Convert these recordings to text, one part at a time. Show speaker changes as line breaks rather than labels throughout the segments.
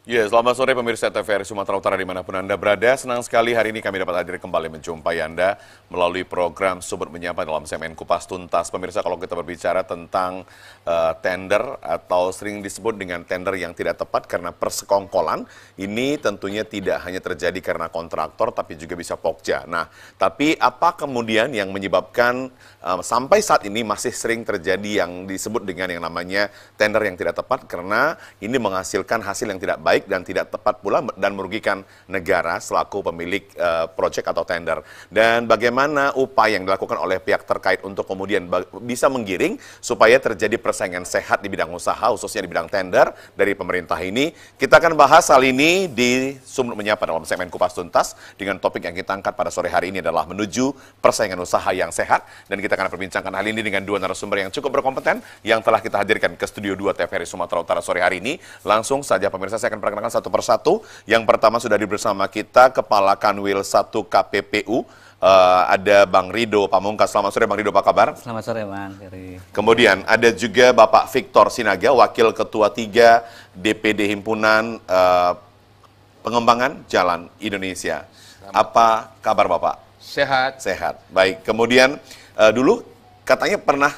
Ya, selamat sore pemirsa TVRI Sumatera Utara dimanapun Anda berada. Senang sekali hari ini kami dapat hadir kembali menjumpai Anda melalui program Sumber Menyapa dalam segmen Kupas Tuntas. Pemirsa, kalau kita berbicara tentang tender atau sering disebut dengan tender yang tidak tepat karena persekongkolan, ini tentunya tidak hanya terjadi karena kontraktor tapi juga bisa Pokja. Nah, tapi apa kemudian yang menyebabkan sampai saat ini masih sering terjadi yang disebut dengan yang namanya tender yang tidak tepat karena ini menghasilkan hasil yang tidak baik dan tidak tepat pula dan merugikan negara selaku pemilik proyek atau tender. Dan bagaimana upaya yang dilakukan oleh pihak terkait untuk kemudian bisa menggiring supaya terjadi persaingan sehat di bidang usaha, khususnya di bidang tender dari pemerintah ini. Kita akan bahas hal ini di Sumber Menyapa dalam segmen Kupas Tuntas dengan topik yang kita angkat pada sore hari ini adalah menuju persaingan usaha yang sehat. Dan kita akan perbincangkan hal ini dengan dua narasumber yang cukup berkompeten yang telah kita hadirkan ke Studio 2 TVRI Sumatera Utara sore hari ini. Langsung saja pemirsa, saya akan perkenalkan satu persatu. Yang pertama sudah bersama kita Kepala Kanwil 1 KPPU, ada Bang Rido Pamungkas. Selamat sore Bang Rido, apa kabar?
Selamat sore Bang Ferry.
Kemudian ada juga Bapak Victor Sinaga, Wakil Ketua 3 DPD Himpunan Pengembangan Jalan Indonesia. Apa kabar Bapak?
Sehat.
Sehat. Baik. Kemudian dulu katanya pernah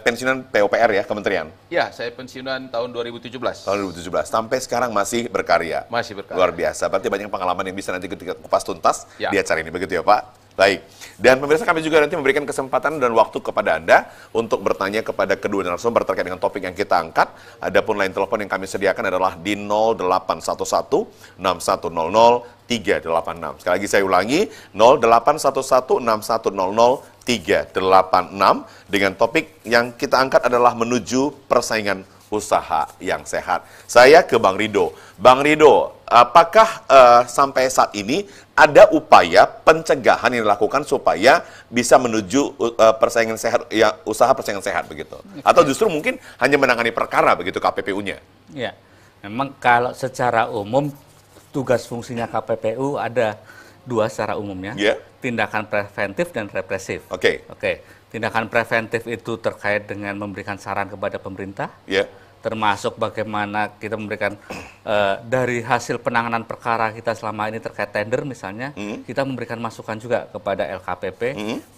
pensiunan PUPR ya, kementerian?
Ya, saya pensiunan tahun 2017.
Tahun 2017. Sampai sekarang masih berkarya.
Masih berkarya.
Luar biasa. Berarti banyak pengalaman yang bisa nanti ketika kupas tuntas
Ya.
di acara ini. Begitu ya Pak? Baik. Dan pemirsa, kami juga nanti memberikan kesempatan dan waktu kepada Anda untuk bertanya kepada kedua narasumber terkait dengan topik yang kita angkat. Adapun line telepon yang kami sediakan adalah di 0811 6100 386. Sekali lagi saya ulangi, 0811 6100 386 dengan topik yang kita angkat adalah menuju persaingan usaha yang sehat. Saya ke Bang Rido. Bang Rido, apakah sampai saat ini ada upaya pencegahan yang dilakukan supaya bisa menuju persaingan sehat, ya, usaha persaingan sehat begitu? Atau justru mungkin hanya menangani perkara begitu KPPU-nya?
Ya, memang kalau secara umum tugas fungsinya KPPU ada dua secara umumnya, tindakan preventif dan represif. Oke. Tindakan preventif itu terkait dengan memberikan saran kepada pemerintah, termasuk bagaimana kita memberikan dari hasil penanganan perkara kita selama ini terkait tender misalnya, kita memberikan masukan juga kepada LKPP,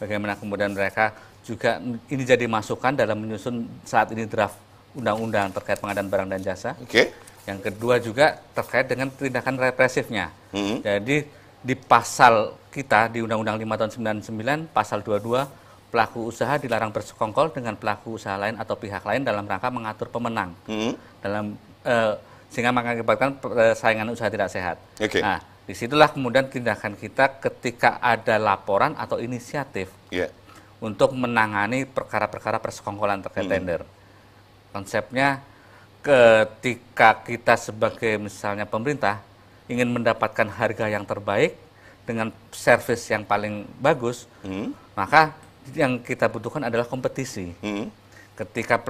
bagaimana kemudian mereka juga ini jadi masukan dalam menyusun saat ini draft undang-undang terkait pengadaan barang dan jasa. Yang kedua juga terkait dengan tindakan represifnya. Jadi di pasal kita di Undang-Undang 5 tahun 99, pasal 22, pelaku usaha dilarang bersekongkol dengan pelaku usaha lain atau pihak lain dalam rangka mengatur pemenang, sehingga mengakibatkan saingan usaha tidak sehat. Nah, disitulah kemudian tindakan kita ketika ada laporan atau inisiatif untuk menangani perkara-perkara persekongkolan terkait tender. Konsepnya ketika kita sebagai misalnya pemerintah ingin mendapatkan harga yang terbaik dengan servis yang paling bagus, maka yang kita butuhkan adalah kompetisi. Ketika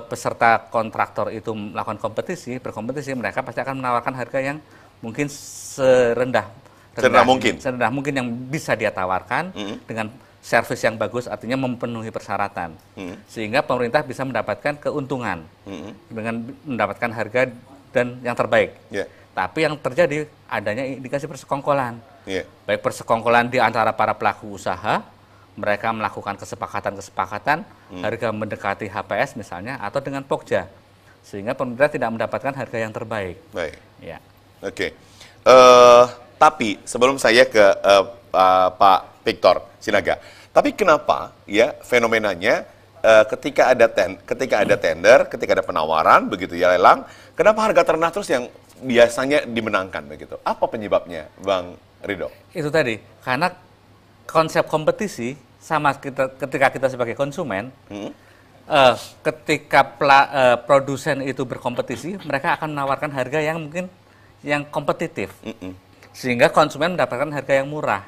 peserta kontraktor itu melakukan berkompetisi, mereka pasti akan menawarkan harga yang mungkin serendah mungkin yang bisa dia tawarkan dengan servis yang bagus, artinya memenuhi persyaratan, sehingga pemerintah bisa mendapatkan keuntungan dengan mendapatkan harga dan yang terbaik. Tapi yang terjadi adanya indikasi persekongkolan, baik persekongkolan di antara para pelaku usaha, mereka melakukan kesepakatan harga mendekati HPS misalnya, atau dengan Pokja, sehingga pemerintah tidak mendapatkan harga yang terbaik.
Tapi sebelum saya ke Pak Victor Sinaga, tapi kenapa ya fenomenanya ketika ada tender, ketika ada penawaran begitu ya, lelang, kenapa harga terendah terus yang biasanya dimenangkan begitu? Apa penyebabnya, Bang Rido? Itu
tadi, karena konsep kompetisi sama ketika kita sebagai konsumen, ketika produsen itu berkompetisi, mereka akan menawarkan harga yang mungkin yang kompetitif, sehingga konsumen mendapatkan harga yang murah,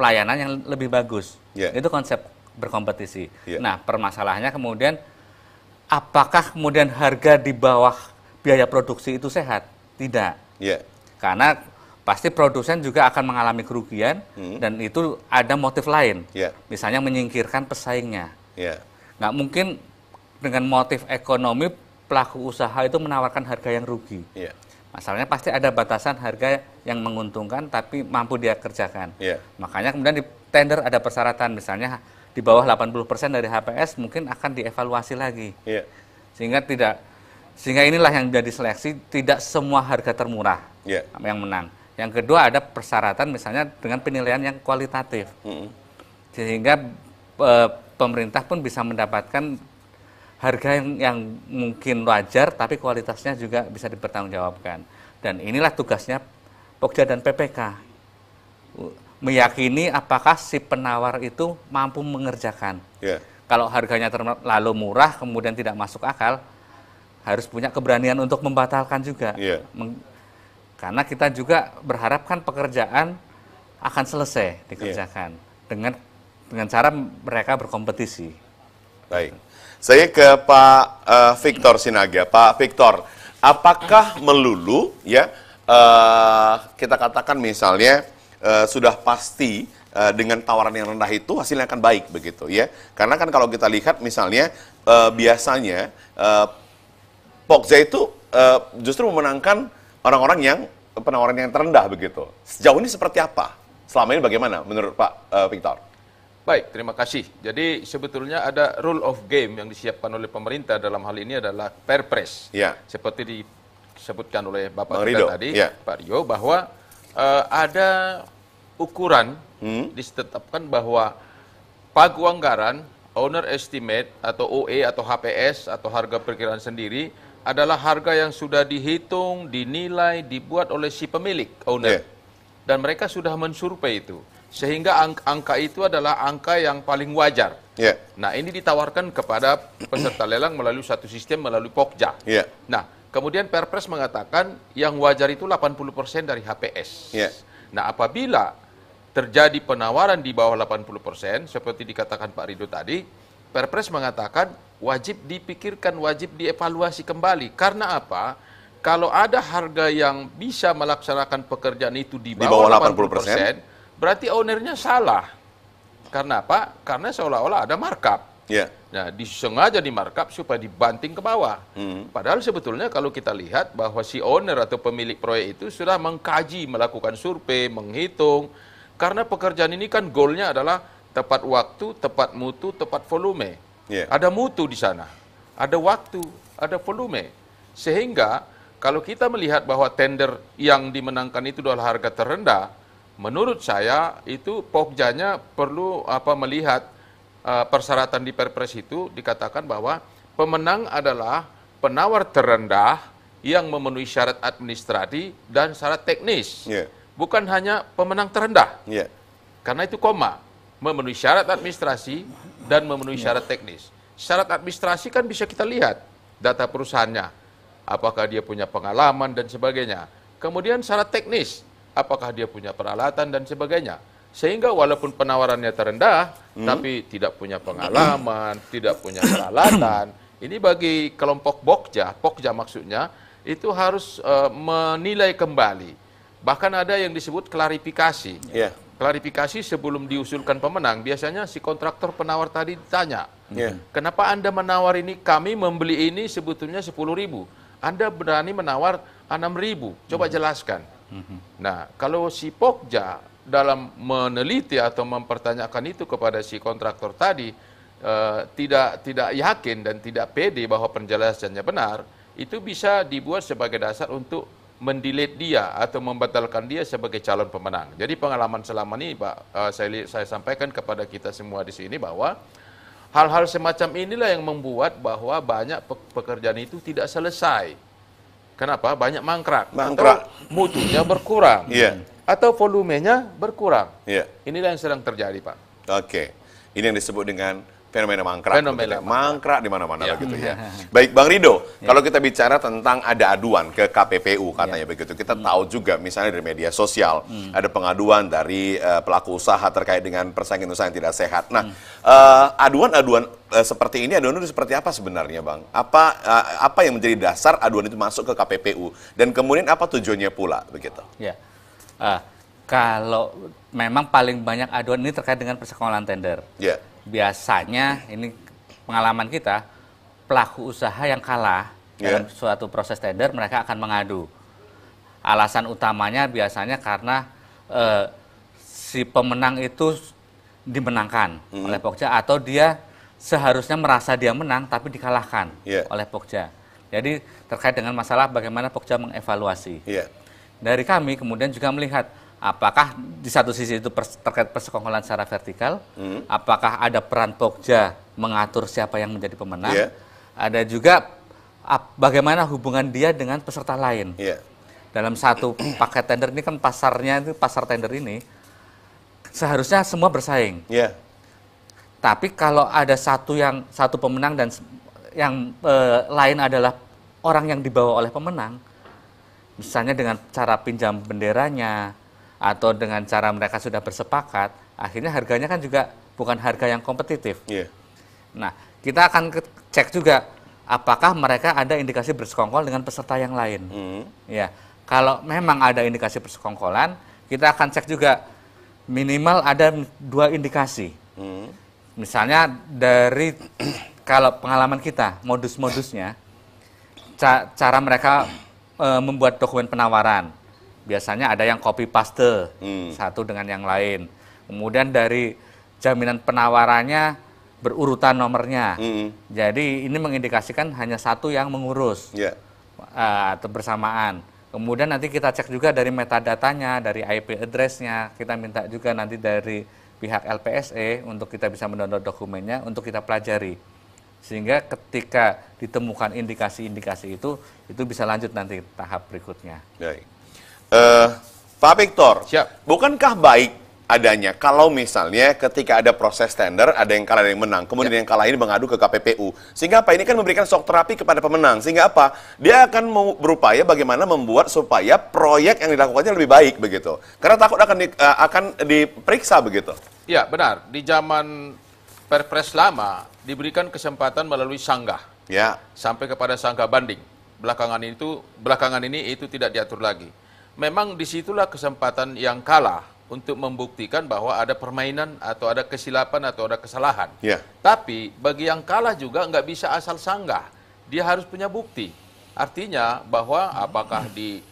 pelayanan yang lebih bagus. Itu konsep berkompetisi. Nah, permasalahannya kemudian, apakah kemudian harga di bawah biaya produksi itu sehat? Tidak. Karena pasti produsen juga akan mengalami kerugian, dan itu ada motif lain. Misalnya menyingkirkan pesaingnya. Nggak mungkin dengan motif ekonomi pelaku usaha itu menawarkan harga yang rugi. Masalahnya pasti ada batasan harga yang menguntungkan tapi mampu dia kerjakan. Makanya kemudian di tender ada persyaratan, misalnya di bawah 80% dari HPS mungkin akan dievaluasi lagi. Sehingga inilah yang jadi seleksi, tidak semua harga termurah yang menang. Yang kedua ada persyaratan misalnya dengan penilaian yang kualitatif. Sehingga pemerintah pun bisa mendapatkan harga yang mungkin wajar, tapi kualitasnya juga bisa dipertanggungjawabkan. Dan inilah tugasnya Pokja dan PPK. Meyakini apakah si penawar itu mampu mengerjakan. Kalau harganya terlalu murah, kemudian tidak masuk akal, harus punya keberanian untuk membatalkan juga. Karena kita juga berharap kan pekerjaan akan selesai dikerjakan dengan cara mereka berkompetisi.
Baik. Saya ke Pak Victor Sinaga. Pak Victor, apakah melulu kita katakan misalnya sudah pasti dengan tawaran yang rendah itu hasilnya akan baik begitu ya? Karena kan kalau kita lihat misalnya biasanya Pokja itu justru memenangkan orang-orang yang penawaran yang terendah begitu. Sejauh ini seperti apa? Selama ini bagaimana menurut Pak Victor?
Baik, terima kasih. Jadi sebetulnya ada rule of game yang disiapkan oleh pemerintah dalam hal ini adalah Perpres. Seperti disebutkan oleh Bapak kita tadi, Pak Rio, bahwa ada ukuran ditetapkan bahwa pagu anggaran, owner estimate atau OE atau HPS atau harga perkiraan sendiri adalah harga yang sudah dihitung, dinilai, dibuat oleh si pemilik, owner. Dan mereka sudah mensurvei itu. Sehingga angka itu adalah angka yang paling wajar. Nah, ini ditawarkan kepada peserta lelang melalui satu sistem, melalui Pokja. Nah, kemudian Perpres mengatakan yang wajar itu 80% dari HPS. Nah, apabila terjadi penawaran di bawah 80%, seperti dikatakan Pak Ridho tadi, Perpres mengatakan wajib dipikirkan, wajib dievaluasi kembali. Karena apa? Kalau ada harga yang bisa melaksanakan pekerjaan itu di bawah 80%, berarti ownernya salah. Karena apa? Karena seolah-olah ada markup. Nah, disengaja di markup supaya dibanting ke bawah. Padahal sebetulnya kalau kita lihat bahwa si owner atau pemilik proyek itu sudah mengkaji, melakukan survei, menghitung. Karena pekerjaan ini kan goalnya adalah tepat waktu, tepat mutu, tepat volume. Ada mutu di sana, ada waktu, ada volume. Sehingga kalau kita melihat bahwa tender yang dimenangkan itu adalah harga terendah, menurut saya itu Pokjanya perlu melihat persyaratan di Perpres itu dikatakan bahwa pemenang adalah penawar terendah yang memenuhi syarat administratif dan syarat teknis. Bukan hanya pemenang terendah. Karena itu memenuhi syarat administrasi dan memenuhi syarat teknis. Syarat administrasi kan bisa kita lihat data perusahaannya, apakah dia punya pengalaman dan sebagainya. Kemudian syarat teknis, apakah dia punya peralatan dan sebagainya. Sehingga walaupun penawarannya terendah, tapi tidak punya pengalaman, tidak punya peralatan, ini bagi kelompok Pokja maksudnya, itu harus menilai kembali. Bahkan ada yang disebut klarifikasi. Klarifikasi sebelum diusulkan pemenang, biasanya si kontraktor penawar tadi ditanya, kenapa Anda menawar ini, kami membeli ini sebetulnya 10.000. Anda berani menawar 6.000, coba jelaskan. Nah, kalau si Pokja dalam meneliti atau mempertanyakan itu kepada si kontraktor tadi tidak yakin dan tidak pede bahwa penjelasannya benar, itu bisa dibuat sebagai dasar untuk mendelete dia atau membatalkan dia sebagai calon pemenang. Jadi pengalaman selama ini, Pak, saya sampaikan kepada kita semua di sini bahwa hal-hal semacam inilah yang membuat bahwa banyak pekerjaan itu tidak selesai. Kenapa? Banyak mangkrak. Atau mutunya berkurang. Atau volumenya berkurang. Inilah yang sedang terjadi, Pak.
Oke. Ini yang disebut dengan fenomena mangkrak. Mangkrak di mana-mana begitu ya. Baik, Bang Ridho, kalau kita bicara tentang ada aduan ke KPPU katanya begitu. Kita tahu juga misalnya dari media sosial ada pengaduan dari pelaku usaha terkait dengan persaingan usaha yang tidak sehat. Nah, aduan-aduan seperti ini, aduan itu seperti apa sebenarnya, Bang? Apa yang menjadi dasar aduan itu masuk ke KPPU dan kemudian apa tujuannya pula begitu?
Kalau memang paling banyak aduan ini terkait dengan persekongkolan tender. Biasanya ini pengalaman kita, pelaku usaha yang kalah dalam suatu proses tender mereka akan mengadu. alasan utamanya biasanya karena si pemenang itu dimenangkan oleh Pokja, atau dia seharusnya merasa dia menang tapi dikalahkan oleh Pokja. Jadi terkait dengan masalah bagaimana Pokja mengevaluasi. Dari kami kemudian juga melihat apakah di satu sisi itu terkait persekongkolan secara vertikal, apakah ada peran Pokja mengatur siapa yang menjadi pemenang, ada juga bagaimana hubungan dia dengan peserta lain. Dalam satu paket tender ini kan pasarnya itu, pasar tender ini seharusnya semua bersaing. Tapi kalau ada satu pemenang dan yang lain adalah orang yang dibawa oleh pemenang, misalnya dengan cara pinjam benderanya atau dengan cara mereka sudah bersepakat, akhirnya harganya kan juga bukan harga yang kompetitif. Nah, kita akan cek juga apakah mereka ada indikasi bersekongkol dengan peserta yang lain. Ya, kalau memang ada indikasi persekongkolan, kita akan cek juga minimal ada 2 indikasi. Misalnya dari kalau pengalaman kita, modus-modusnya, cara mereka membuat dokumen penawaran. Biasanya ada yang copy paste satu dengan yang lain. Kemudian dari jaminan penawarannya berurutan nomornya. Jadi ini mengindikasikan hanya satu yang mengurus atau bersamaan. Kemudian nanti kita cek juga dari metadatanya, dari IP address-nya. Kita minta juga nanti dari pihak LPSE untuk kita bisa mendownload dokumennya, untuk kita pelajari. Sehingga ketika ditemukan indikasi-indikasi itu bisa lanjut nanti tahap berikutnya.
Baik. Pak Victor, bukankah baik adanya kalau misalnya ketika ada proses tender, ada yang kalah, ada yang menang, kemudian yang kalah ini mengadu ke KPPU, sehingga apa ini kan memberikan shock terapi kepada pemenang, sehingga apa dia akan berupaya bagaimana membuat supaya proyek yang dilakukannya lebih baik begitu, karena takut akan diperiksa begitu.
Ya benar, di zaman Perpres lama diberikan kesempatan melalui sanggah, sampai kepada sanggah banding. Belakangan ini itu tidak diatur lagi. Memang disitulah kesempatan yang kalah untuk membuktikan bahwa ada permainan atau ada kesilapan atau ada kesalahan. Tapi bagi yang kalah juga nggak bisa asal sanggah. Dia harus punya bukti. Artinya bahwa apakah di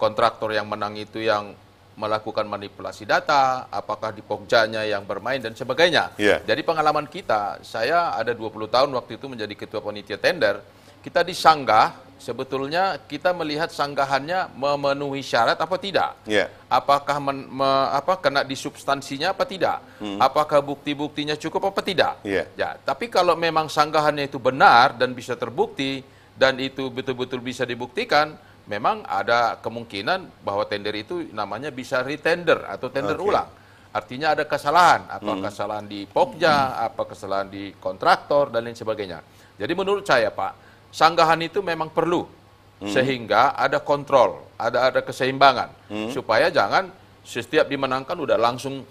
kontraktor yang menang itu yang melakukan manipulasi data, apakah di Pokjanya yang bermain dan sebagainya. Jadi pengalaman kita, saya ada 20 tahun waktu itu menjadi ketua panitia tender, kita disanggah, sebetulnya kita melihat sanggahannya memenuhi syarat apa tidak. Apakah kena di substansinya apa tidak. Apakah bukti-buktinya cukup apa tidak. Ya, tapi kalau memang sanggahannya itu benar dan bisa terbukti, dan itu betul-betul bisa dibuktikan, memang ada kemungkinan bahwa tender itu namanya bisa retender atau tender ulang. Artinya ada kesalahan, apa kesalahan di Pokja, apa kesalahan di kontraktor, dan lain sebagainya. Jadi menurut saya Pak, sanggahan itu memang perlu, sehingga ada kontrol, ada keseimbangan, supaya jangan setiap dimenangkan udah langsung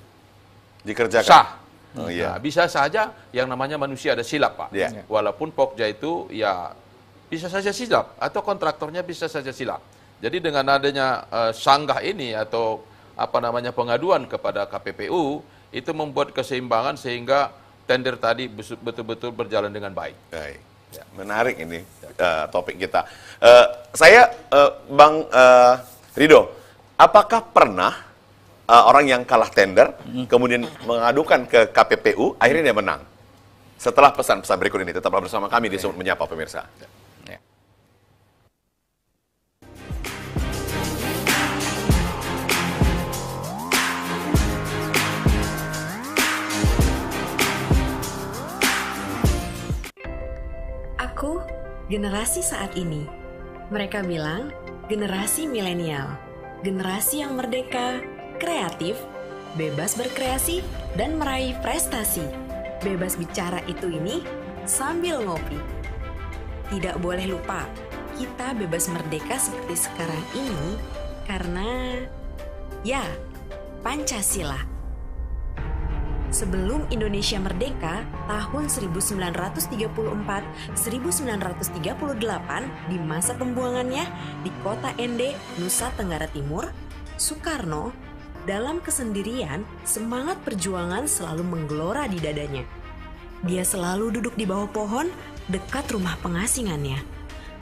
dikerjakan.
Sah. Nah, bisa saja yang namanya manusia ada silap Pak. Walaupun Pokja itu ya bisa saja silap, atau kontraktornya bisa saja silap. Jadi dengan adanya sanggah ini atau pengaduan kepada KPPU, itu membuat keseimbangan sehingga tender tadi betul-betul berjalan dengan baik.
Menarik ini topik kita. Bang Rido, apakah pernah orang yang kalah tender kemudian mengadukan ke KPPU, akhirnya dia menang? Setelah pesan-pesan berikut ini, tetaplah bersama kami di Sumut Menyapa pemirsa.
Aku, generasi saat ini. Mereka bilang, generasi milenial. Generasi yang merdeka, kreatif, bebas berkreasi, dan meraih prestasi. Bebas bicara ini sambil ngopi. Tidak boleh lupa, kita bebas merdeka seperti sekarang ini karena, ya, Pancasila. Sebelum Indonesia merdeka, tahun 1934-1938, di masa pembuangannya di kota Ende, Nusa Tenggara Timur, Soekarno, dalam kesendirian, semangat perjuangan selalu menggelora di dadanya. Dia selalu duduk di bawah pohon, dekat rumah pengasingannya.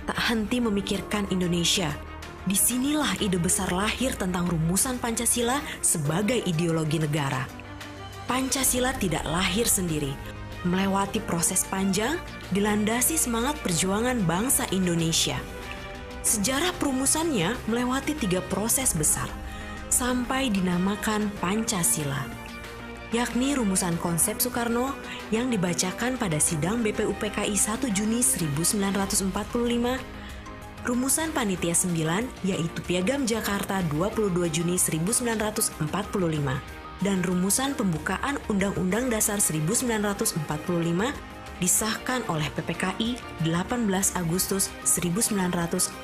Tak henti memikirkan Indonesia, Disinilah ide besar lahir tentang rumusan Pancasila sebagai ideologi negara. Pancasila tidak lahir sendiri, melewati proses panjang, dilandasi semangat perjuangan bangsa Indonesia. Sejarah perumusannya melewati 3 proses besar, sampai dinamakan Pancasila, yakni rumusan konsep Soekarno yang dibacakan pada sidang BPUPKI 1 Juni 1945, rumusan Panitia 9 yaitu Piagam Jakarta 22 Juni 1945, dan rumusan pembukaan Undang-Undang Dasar 1945 disahkan oleh PPKI 18 Agustus 1945.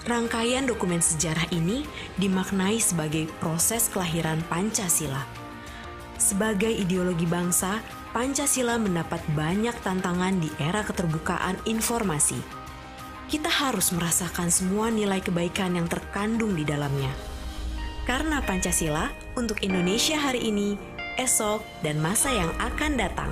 Rangkaian dokumen sejarah ini dimaknai sebagai proses kelahiran Pancasila. Sebagai ideologi bangsa, Pancasila mendapat banyak tantangan di era keterbukaan informasi. Kita harus merasakan semua nilai kebaikan yang terkandung di dalamnya. Karena Pancasila untuk Indonesia hari ini, esok, dan masa yang akan datang.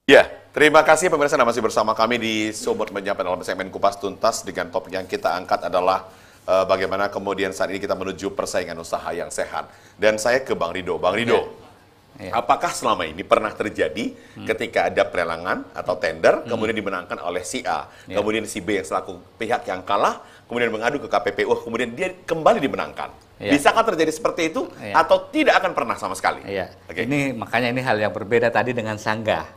Ya, terima kasih pemirsa yang masih bersama kami di Sumber Menyapa dalam segmen Kupas Tuntas dengan topik yang kita angkat adalah bagaimana kemudian saat ini kita menuju persaingan usaha yang sehat. Dan saya ke Bang Rido. Bang Rido, apakah selama ini pernah terjadi ketika ada pelelangan atau tender, kemudian dimenangkan oleh si A, kemudian si B yang selaku pihak yang kalah, kemudian mengadu ke KPPU, kemudian dia kembali dimenangkan? Bisakah terjadi seperti itu atau tidak akan pernah sama sekali?
Okay. Ini makanya ini hal yang berbeda tadi dengan sanggah.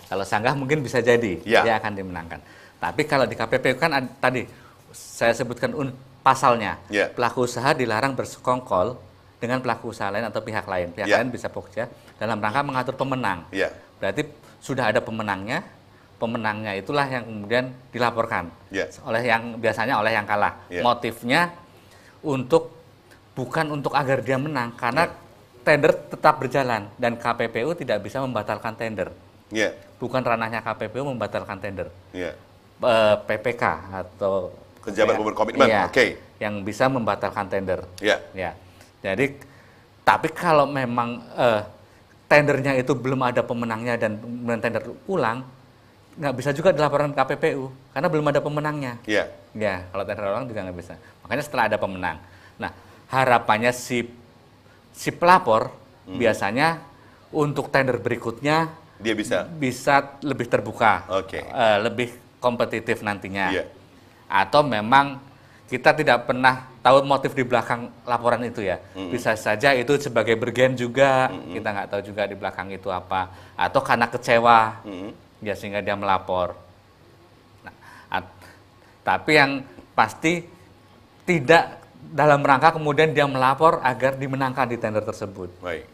Kalau sanggah mungkin bisa jadi dia akan dimenangkan. Tapi kalau di KPPU kan tadi saya sebutkan pasalnya, pelaku usaha dilarang bersekongkol dengan pelaku usaha lain atau pihak lain. Pihak lain bisa Pokja dalam rangka mengatur pemenang. Berarti sudah ada pemenangnya. Pemenangnya itulah yang kemudian dilaporkan oleh yang biasanya oleh yang kalah. Motifnya bukan untuk agar dia menang, karena tender tetap berjalan dan KPPU tidak bisa membatalkan tender. Bukan ranahnya KPPU membatalkan tender. PPK atau
Pejabat Berkomitmen,
yang bisa membatalkan tender. Jadi, tapi kalau memang tendernya itu belum ada pemenangnya dan tender ulang, nggak bisa juga dilaporkan ke KPPU karena belum ada pemenangnya. Kalau tender ulang juga nggak bisa. Makanya setelah ada pemenang. Nah, harapannya si pelapor biasanya untuk tender berikutnya
dia
bisa lebih terbuka, lebih kompetitif nantinya. Atau memang kita tidak pernah tahu motif di belakang laporan itu ya. Bisa saja itu sebagai bergen juga, kita nggak tahu juga di belakang itu apa. Atau karena kecewa, sehingga dia melapor. Nah, tapi yang pasti tidak dalam rangka kemudian dia melapor agar dimenangkan di tender tersebut.
Baik.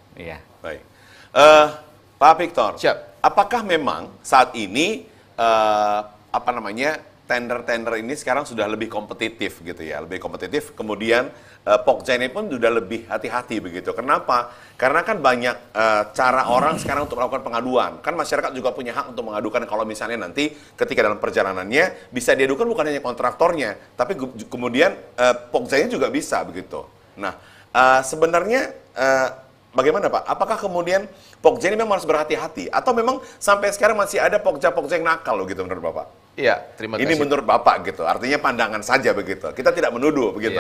Pak Victor, apakah memang saat ini tender-tender ini sekarang sudah lebih kompetitif gitu ya, lebih kompetitif. Kemudian Pokja ini pun sudah lebih hati-hati begitu. Kenapa? Karena kan banyak cara orang sekarang untuk melakukan pengaduan. Kan masyarakat juga punya hak untuk mengadukan kalau misalnya nanti ketika dalam perjalanannya bisa diadukan bukan hanya kontraktornya, tapi kemudian Pogjanya juga bisa begitu. Nah, sebenarnya bagaimana Pak? Apakah kemudian Pokja ini memang harus berhati-hati atau memang sampai sekarang masih ada Pokja-Pokja yang nakal loh gitu menurut Bapak?
Terima kasih.
Ini menurut Bapak gitu, artinya pandangan saja begitu. Kita tidak menuduh begitu.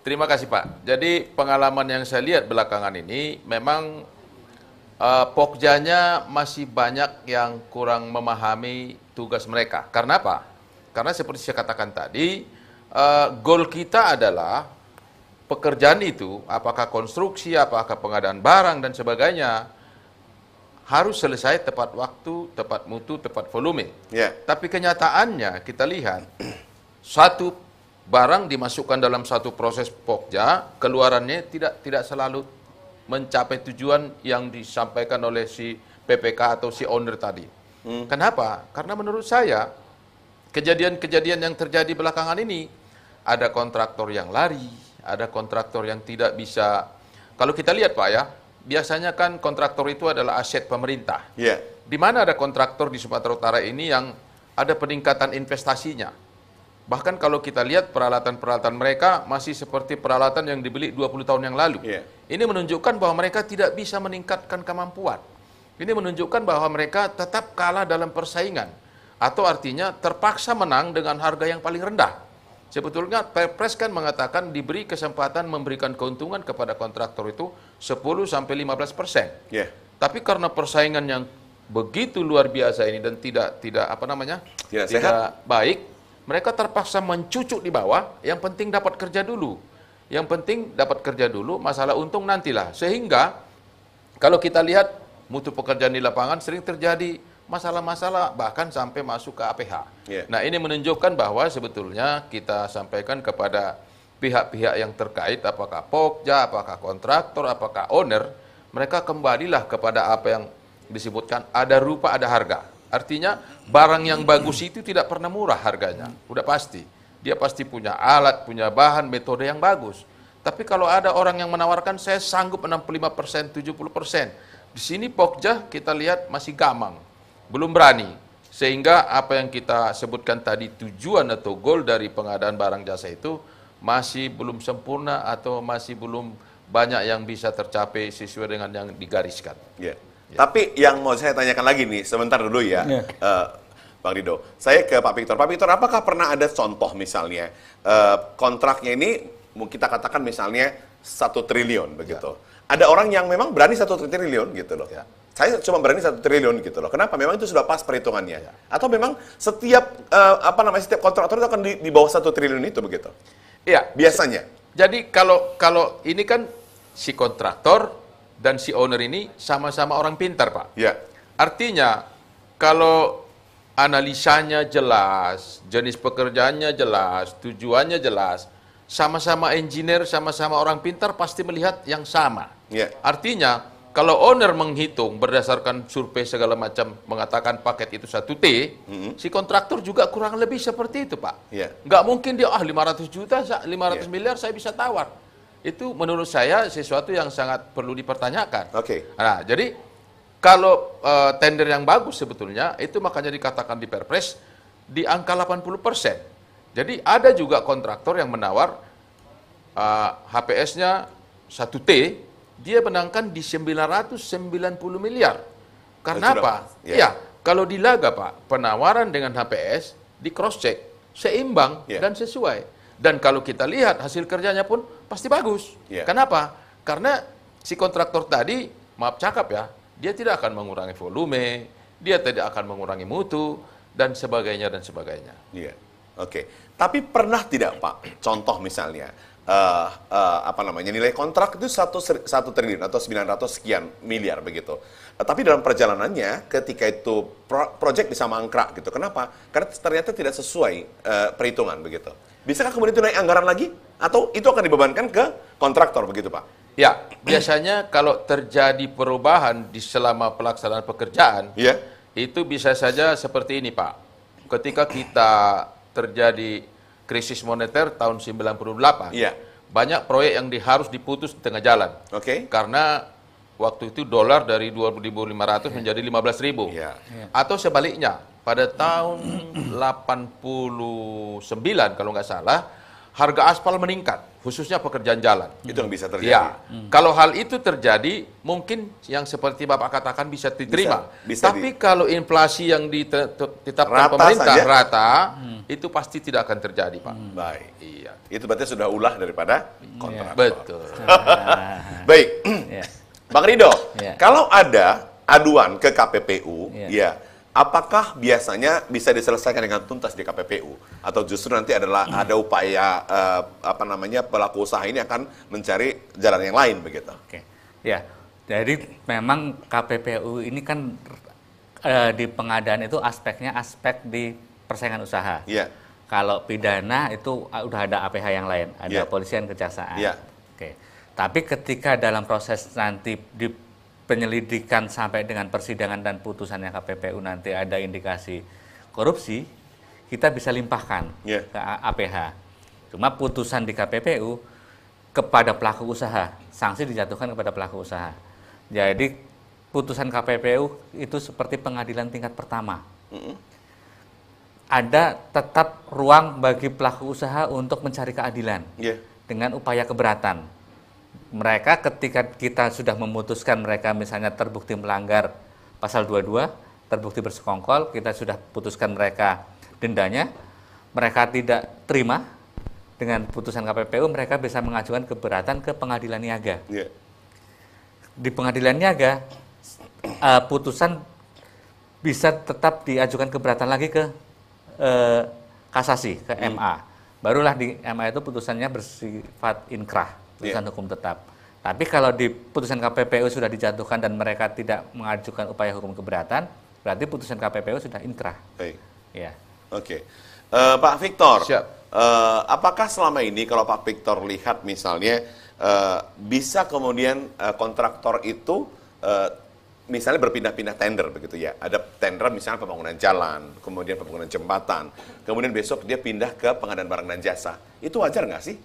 Terima kasih Pak. Jadi pengalaman yang saya lihat belakangan ini memang Pokjanya masih banyak yang kurang memahami tugas mereka. Karena apa? Karena seperti saya katakan tadi, goal kita adalah pekerjaan itu, apakah konstruksi, apakah pengadaan barang dan sebagainya, harus selesai tepat waktu, tepat mutu, tepat volume. Tapi kenyataannya kita lihat, satu barang dimasukkan dalam satu proses Pokja, keluarannya tidak selalu mencapai tujuan yang disampaikan oleh si PPK atau si owner tadi. Kenapa? Karena menurut saya, kejadian-kejadian yang terjadi belakangan ini, ada kontraktor yang lari, ada kontraktor yang tidak bisa. Kalau kita lihat Pak ya, biasanya kan kontraktor itu adalah aset pemerintah. Di mana ada kontraktor di Sumatera Utara ini yang ada peningkatan investasinya. Bahkan kalau kita lihat peralatan-peralatan mereka masih seperti peralatan yang dibeli 20 tahun yang lalu. Ini menunjukkan bahwa mereka tidak bisa meningkatkan kemampuan. Ini menunjukkan bahwa mereka tetap kalah dalam persaingan. Atau artinya terpaksa menang dengan harga yang paling rendah. Sebetulnya Perpres kan mengatakan diberi kesempatan memberikan keuntungan kepada kontraktor itu 10-15%. Tapi karena persaingan yang begitu luar biasa ini dan tidak baik, mereka terpaksa mencucuk di bawah. Yang penting dapat kerja dulu. Yang penting dapat kerja dulu, masalah untung nantilah. Sehingga kalau kita lihat mutu pekerjaan di lapangan sering terjadi masalah-masalah bahkan sampai masuk ke APH. Nah, ini menunjukkan bahwa sebetulnya kita sampaikan kepada pihak-pihak yang terkait, apakah Pokja, apakah kontraktor, apakah owner, mereka kembalilah kepada apa yang disebutkan ada rupa, ada harga. Artinya barang yang bagus itu tidak pernah murah harganya, udah pasti. Dia pasti punya alat, punya bahan, metode yang bagus. Tapi kalau ada orang yang menawarkan saya sanggup 65%, 70%. Di sini Pokja kita lihat masih gamang, belum berani. Sehingga apa yang kita sebutkan tadi tujuan atau goal dari pengadaan barang jasa itu masih belum sempurna atau masih belum banyak yang bisa tercapai sesuai dengan yang digariskan.
Tapi yang mau saya tanyakan lagi nih, sebentar dulu ya, Bang Rido. Saya ke Pak Victor. Pak Victor, apakah pernah ada contoh misalnya kontraknya ini, kita katakan misalnya 1 triliun begitu. Ada orang yang memang berani 1 triliun gitu loh. Saya cuma berani 1 triliun gitu loh. Kenapa? Memang itu sudah pas perhitungannya. Atau memang setiap setiap kontraktor itu akan di bawah 1 triliun itu begitu?
Iya,
biasanya.
Jadi kalau ini kan si kontraktor dan si owner ini sama-sama orang pintar, Pak. Artinya kalau analisanya jelas, jenis pekerjaannya jelas, tujuannya jelas, sama-sama engineer, sama-sama orang pintar pasti melihat yang sama. Artinya kalau owner menghitung berdasarkan survei segala macam mengatakan paket itu 1T, si kontraktor juga kurang lebih seperti itu, Pak. Nggak mungkin dia 500 juta, 500 miliar saya bisa tawar. Itu menurut saya sesuatu yang sangat perlu dipertanyakan. Nah, jadi kalau tender yang bagus sebetulnya itu makanya dikatakan di Perpres di angka 80%. Jadi ada juga kontraktor yang menawar HPS-nya 1T, dia menangkan di 990 miliar. Karena apa? Kalau di Laga, Pak, penawaran dengan HPS di cross check seimbang dan sesuai. Dan kalau kita lihat hasil kerjanya pun pasti bagus. Kenapa? Karena si kontraktor tadi, maaf cakap ya, dia tidak akan mengurangi volume, dia tidak akan mengurangi mutu, dan sebagainya, dan sebagainya.
Tapi pernah tidak, Pak, contoh misalnya, nilai kontrak itu 1 triliun atau 900 sekian miliar begitu. Tapi dalam perjalanannya ketika itu proyek bisa mangkrak gitu. Kenapa? Karena ternyata tidak sesuai perhitungan begitu. Bisakah kemudian itu naik anggaran lagi atau itu akan dibebankan ke kontraktor begitu, Pak?
Ya, biasanya kalau terjadi perubahan di selama pelaksanaan pekerjaan, itu bisa saja seperti ini, Pak. Ketika kita terjadi krisis moneter tahun 98, banyak proyek yang harus diputus di tengah jalan. Karena waktu itu dolar dari 2.500 menjadi 15.000. Atau sebaliknya, pada tahun 89 kalau nggak salah, harga aspal meningkat, khususnya pekerjaan jalan.
Itu yang bisa terjadi.
Kalau hal itu terjadi, mungkin yang seperti Bapak katakan bisa diterima. Tapi kalau inflasi yang ditetapkan pemerintah rata, itu pasti tidak akan terjadi, Pak.
Baik. Itu berarti sudah ulah daripada kontraktor.
Betul.
Baik. Bang Rido, kalau ada aduan ke KPPU, apakah biasanya bisa diselesaikan dengan tuntas di KPPU atau justru nanti ada upaya pelaku usaha ini akan mencari jalan yang lain begitu?
Jadi memang KPPU ini kan di pengadaan itu aspeknya aspek di persaingan usaha. Kalau pidana itu udah ada APH yang lain, ada polisian, kejaksaan. Tapi ketika dalam proses nanti di penyelidikan sampai dengan persidangan dan putusannya KPPU nanti ada indikasi korupsi, kita bisa limpahkan ke APH. Cuma putusan di KPPU kepada pelaku usaha, sanksi dijatuhkan kepada pelaku usaha. Jadi putusan KPPU itu seperti pengadilan tingkat pertama. ada tetap ruang bagi pelaku usaha untuk mencari keadilan dengan upaya keberatan. Mereka ketika kita sudah memutuskan mereka misalnya terbukti melanggar pasal 22, terbukti bersekongkol, kita sudah putuskan mereka dendanya, mereka tidak terima dengan putusan KPPU, mereka bisa mengajukan keberatan ke pengadilan niaga. Di pengadilan niaga, putusan bisa tetap diajukan keberatan lagi ke kasasi, ke MA. Barulah di MA itu putusannya bersifat inkrah, putusan hukum tetap. Tapi kalau di putusan KPPU sudah dijatuhkan dan mereka tidak mengajukan upaya hukum keberatan, berarti putusan KPPU sudah inkrah. Ya.
Oke. Pak Victor, apakah selama ini kalau Pak Victor lihat misalnya bisa kemudian kontraktor itu misalnya berpindah-pindah tender begitu ya. Ada tender misalnya pembangunan jalan, kemudian pembangunan jembatan, kemudian besok dia pindah ke pengadaan barang dan jasa. Itu wajar nggak sih?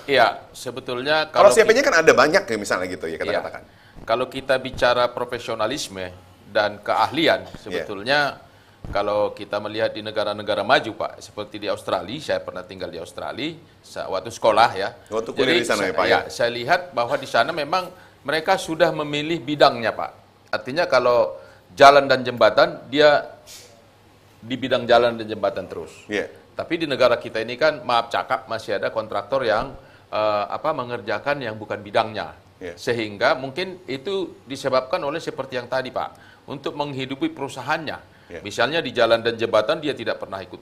Iya, sebetulnya
kalau CP-nya kan ada banyak ya misalnya gitu ya katakan.
Kalau kita bicara profesionalisme dan keahlian, sebetulnya kalau kita melihat di negara-negara maju, Pak, seperti di Australia, saya pernah tinggal di Australia waktu sekolah ya.
Waktu kuliah di sana ya, Pak?
Ya, saya lihat bahwa di sana memang mereka sudah memilih bidangnya, Pak. Artinya kalau jalan dan jembatan, dia di bidang jalan dan jembatan terus. Tapi di negara kita ini kan, maaf cakap, masih ada kontraktor yang mengerjakan yang bukan bidangnya. Sehingga mungkin itu disebabkan oleh seperti yang tadi, Pak, untuk menghidupi perusahaannya. Misalnya di jalan dan jembatan dia tidak pernah ikut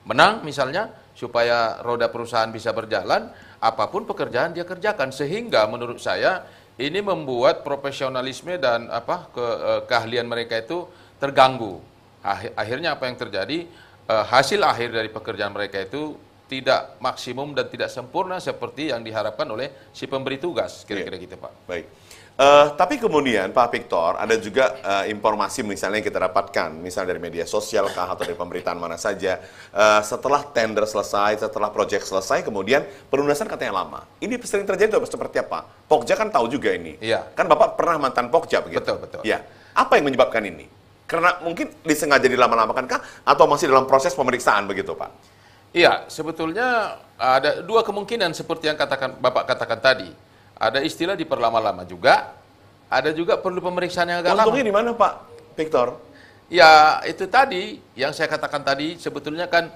menang misalnya, supaya roda perusahaan bisa berjalan, apapun pekerjaan dia kerjakan. Sehingga menurut saya ini membuat profesionalisme dan keahlian mereka itu terganggu. Akhirnya apa yang terjadi, hasil akhir dari pekerjaan mereka itu tidak maksimum dan tidak sempurna seperti yang diharapkan oleh si pemberi tugas, kira-kira gitu, Pak.
Baik. Tapi kemudian Pak Victor, ada juga informasi misalnya yang kita dapatkan, misalnya dari media sosial kah atau dari pemberitaan mana saja, setelah tender selesai, setelah proyek selesai, kemudian pelunasan katanya lama. Ini sering terjadi seperti apa? Pokja kan tahu juga ini. Kan Bapak pernah mantan Pokja begitu?
Betul.
Ya. Apa yang menyebabkan ini? Karena mungkin disengaja dilama-lamakan kah? Atau masih dalam proses pemeriksaan begitu, Pak?
Iya, sebetulnya ada dua kemungkinan seperti yang Bapak katakan tadi. Ada istilah diperlama-lama juga, ada juga perlu pemeriksaan yang agak lama.
Untungnya di mana, Pak Victor?
Ya, itu tadi yang saya katakan tadi, sebetulnya kan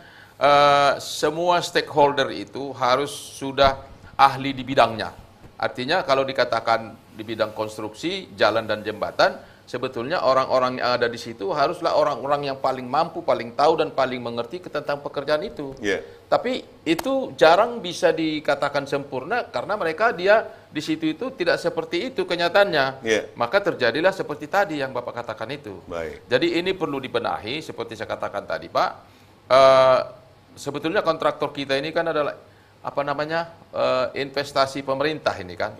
semua stakeholder itu harus sudah ahli di bidangnya. Artinya kalau dikatakan di bidang konstruksi, jalan dan jembatan, sebetulnya orang-orang yang ada di situ haruslah orang-orang yang paling mampu, paling tahu dan paling mengerti tentang pekerjaan itu. Tapi itu jarang bisa dikatakan sempurna karena mereka di situ itu tidak seperti itu kenyataannya. Maka terjadilah seperti tadi yang Bapak katakan itu. Jadi ini perlu dibenahi seperti saya katakan tadi, Pak. Sebetulnya kontraktor kita ini kan adalah investasi pemerintah ini kan.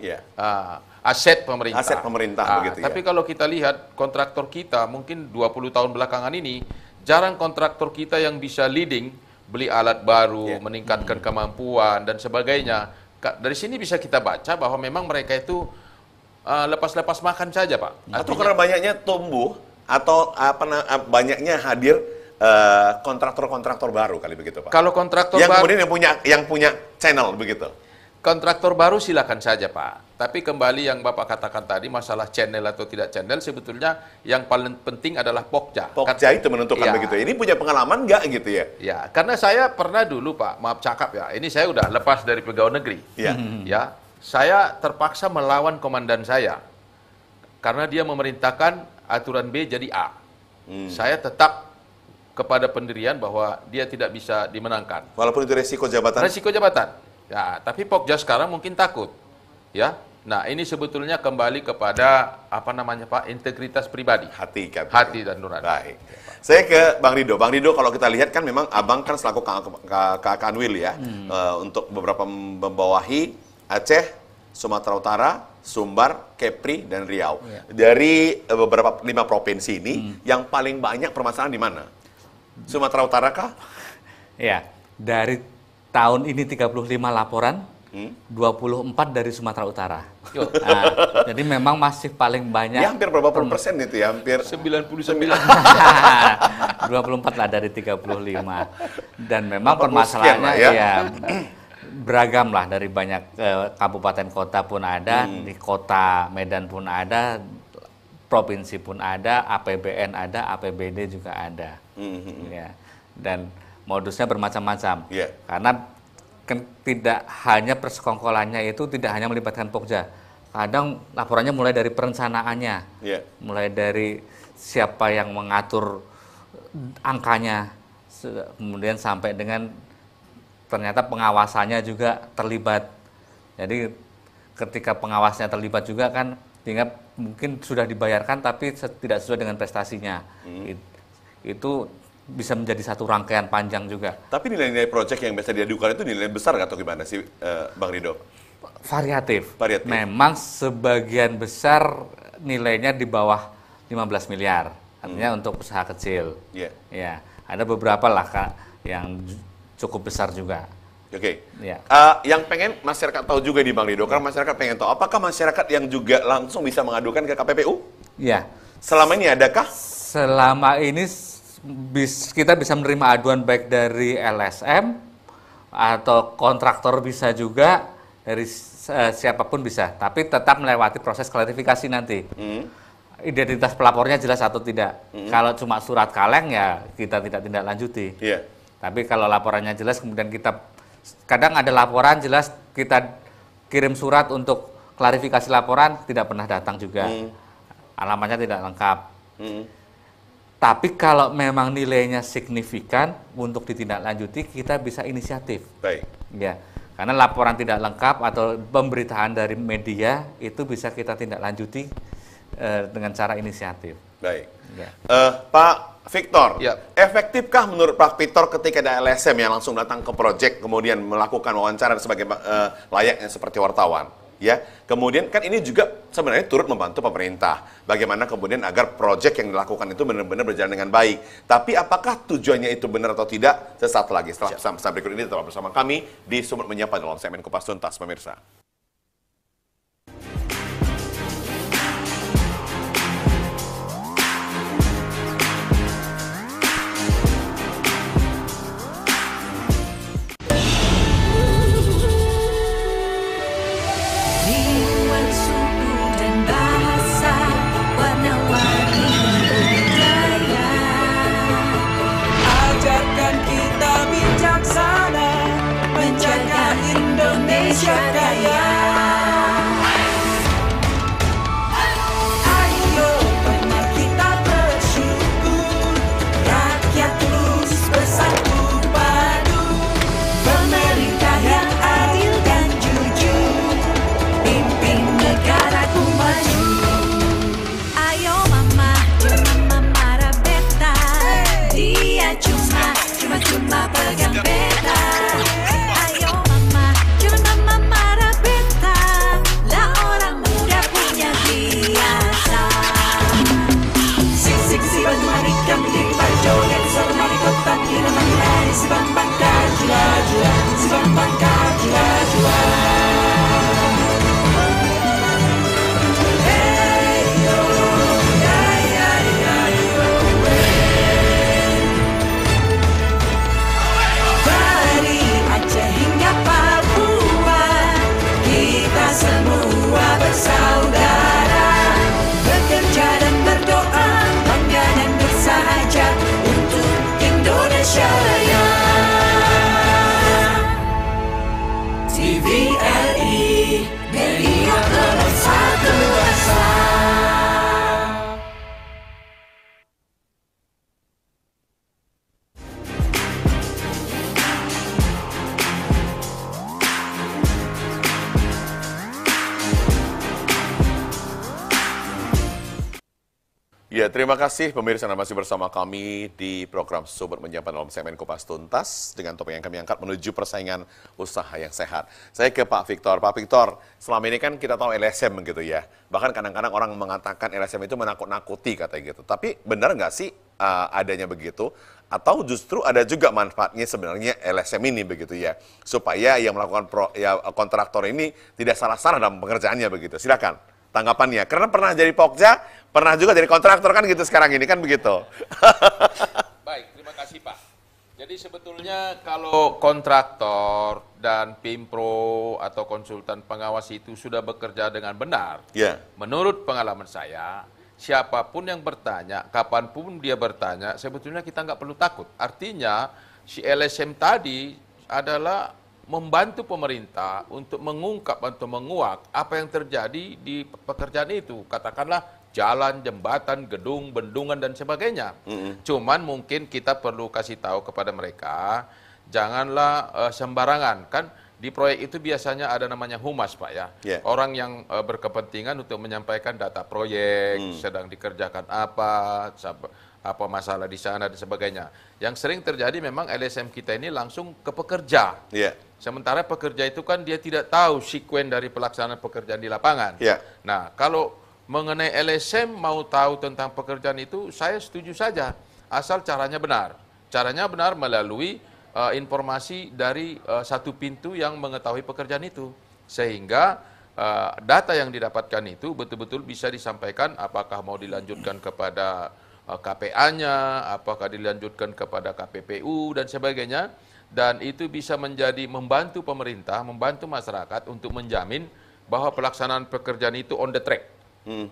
Aset pemerintah.
Aset pemerintah begitu
tapi kalau kita lihat kontraktor kita mungkin 20 tahun belakangan ini jarang kontraktor kita yang bisa leading, beli alat baru, meningkatkan kemampuan dan sebagainya. Dari sini bisa kita baca bahwa memang mereka itu lepas-lepas makan saja, Pak.
Atau karena banyaknya tumbuh atau banyaknya hadir kontraktor-kontraktor baru kali begitu, Pak.
Kalau kontraktor
yang
baru
kemudian yang punya channel begitu.
Kontraktor baru silakan saja, Pak. Tapi kembali yang Bapak katakan tadi, masalah channel atau tidak channel, sebetulnya yang paling penting adalah Pokja.
Pokja itu menentukan begitu. Ini punya pengalaman nggak gitu ya?
Ya, karena saya pernah dulu, Pak, maaf cakap ya, ini saya udah lepas dari pegawai negeri. Ya, saya terpaksa melawan komandan saya. Karena dia memerintahkan aturan B jadi A. Saya tetap kepada pendirian bahwa dia tidak bisa dimenangkan.
Walaupun itu resiko jabatan?
Resiko jabatan. Ya, tapi Pokja sekarang mungkin takut. Ya. Nah, ini sebetulnya kembali kepada Pak, integritas pribadi.
Hati
dan nurani.
Baik. Saya ke Bang Rido. Bang Rido, kalau kita lihat kan memang Abang kan selaku Kanwil ya, untuk beberapa membawahi Aceh, Sumatera Utara, Sumbar, Kepri, dan Riau. Dari beberapa 5 provinsi ini, yang paling banyak permasalahan di mana? Sumatera Utara kah?
Ya, dari tahun ini 35 laporan, 24 dari Sumatera Utara. Nah, jadi memang masih paling banyak.
Ya hampir berapa persen itu ya? Hampir
99.
24 lah dari 35. Dan memang permasalahannya ya beragam lah, dari banyak kabupaten kota pun ada, di kota Medan pun ada, provinsi pun ada, APBN ada, APBD juga ada. Ya. Dan modusnya bermacam-macam. Karena kan tidak hanya persekongkolannya itu tidak hanya melibatkan Pokja. Kadang laporannya mulai dari perencanaannya, mulai dari siapa yang mengatur angkanya, kemudian sampai dengan ternyata pengawasannya juga terlibat. Jadi ketika pengawasnya terlibat juga kan, tinggal mungkin sudah dibayarkan tapi tidak sesuai dengan prestasinya. Itu bisa menjadi satu rangkaian panjang juga.
Tapi nilai-nilai proyek yang biasa diadukan itu nilai besar atau gimana sih, Bang Rido?
Variatif. Memang sebagian besar nilainya di bawah 15 miliar. Artinya untuk usaha kecil. Ya, ada beberapa lah Kak yang cukup besar juga.
Yang pengen masyarakat tahu juga di Bang Rido, karena masyarakat pengen tahu, apakah masyarakat yang juga langsung bisa mengadukan ke KPPU?
Ya.
Selama ini adakah?
Selama ini kita bisa menerima aduan baik dari LSM atau kontraktor, bisa juga dari siapapun bisa, tapi tetap melewati proses klarifikasi nanti. Identitas pelapornya jelas atau tidak. Kalau cuma surat kaleng ya kita tidak tindak lanjuti. Tapi kalau laporannya jelas, kemudian kita kadang ada laporan jelas, kita kirim surat untuk klarifikasi laporan, tidak pernah datang juga. Alamatnya tidak lengkap. Tapi kalau memang nilainya signifikan untuk ditindaklanjuti, kita bisa inisiatif. Ya, karena laporan tidak lengkap atau pemberitaan dari media itu bisa kita tindaklanjuti dengan cara inisiatif.
Pak Victor, efektifkah menurut Pak Victor ketika ada LSM yang langsung datang ke proyek kemudian melakukan wawancara sebagai layaknya seperti wartawan? Ya, kemudian kan ini juga sebenarnya turut membantu pemerintah. Bagaimana kemudian agar proyek yang dilakukan itu benar-benar berjalan dengan baik. Tapi apakah tujuannya itu benar atau tidak? Sesaat lagi setelah pesan berikut ini tetap bersama kami di Sumber Menyapa dalam segmen Kupas Tuntas, pemirsa.
Indonesia Raya. Ayo benar kita bersyukur, rakyat terus bersatu padu, pemerintah yang adil dan jujur, pimpin negaraku maju. Ayo mama, jangan marah beta, dia cuma pegang beta. Si Bambang Kajula-jula, si Bambang Kajula-jula. Hey yo, ya ya ya yo, dari Aceh hingga Papua, kita semua bersaudara, bekerja dan berdoa, bangga dan bersahaja untuk Indonesia Raya. TVRI, media nomor satu rasa.
Ya, terima kasih pemirsa Anda masih bersama kami di program Sumber Menyapa dalam segmen Kupas Tuntas dengan topik yang kami angkat menuju persaingan usaha yang sehat. Saya ke Pak Victor. Pak Victor, selama ini kan kita tahu LSM gitu ya. Bahkan kadang-kadang orang mengatakan LSM itu menakut-nakuti katanya gitu. Tapi benar nggak sih adanya begitu, atau justru ada juga manfaatnya sebenarnya LSM ini begitu ya, supaya yang melakukan kontraktor ini tidak salah-salah dalam pengerjaannya begitu. Silakan tanggapannya, karena pernah jadi Pokja, pernah juga jadi kontraktor kan gitu sekarang ini kan begitu.
Baik, terima kasih Pak. Jadi sebetulnya kalau kontraktor dan Pimpro atau konsultan pengawas itu sudah bekerja dengan benar, menurut pengalaman saya, siapapun yang bertanya, kapanpun dia bertanya, sebetulnya kita nggak perlu takut. Artinya si LSM tadi adalah membantu pemerintah untuk mengungkap atau menguak apa yang terjadi di pekerjaan itu. Katakanlah jalan, jembatan, gedung, bendungan, dan sebagainya. Cuman mungkin kita perlu kasih tahu kepada mereka, janganlah sembarangan. Kan di proyek itu biasanya ada namanya humas, Pak ya. Orang yang berkepentingan untuk menyampaikan data proyek, sedang dikerjakan apa masalah di sana, dan sebagainya. Yang sering terjadi memang LSM kita ini langsung ke pekerja. Sementara pekerja itu kan dia tidak tahu sekuen dari pelaksanaan pekerjaan di lapangan. Nah, kalau mengenai LSM mau tahu tentang pekerjaan itu, saya setuju saja, asal caranya benar. Caranya benar melalui informasi dari satu pintu yang mengetahui pekerjaan itu. Sehingga data yang didapatkan itu betul-betul bisa disampaikan apakah mau dilanjutkan kepada KPA-nya, apakah dilanjutkan kepada KPPU, dan sebagainya. Dan itu bisa menjadi membantu pemerintah, membantu masyarakat untuk menjamin bahwa pelaksanaan pekerjaan itu on the track.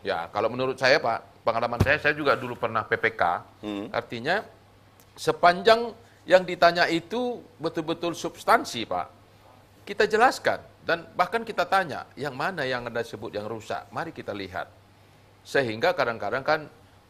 Ya, kalau menurut saya Pak, pengalaman saya juga dulu pernah PPK, artinya sepanjang yang ditanya itu betul-betul substansi Pak, kita jelaskan, dan bahkan kita tanya, yang mana yang Anda sebut yang rusak, mari kita lihat. Sehingga kadang-kadang kan,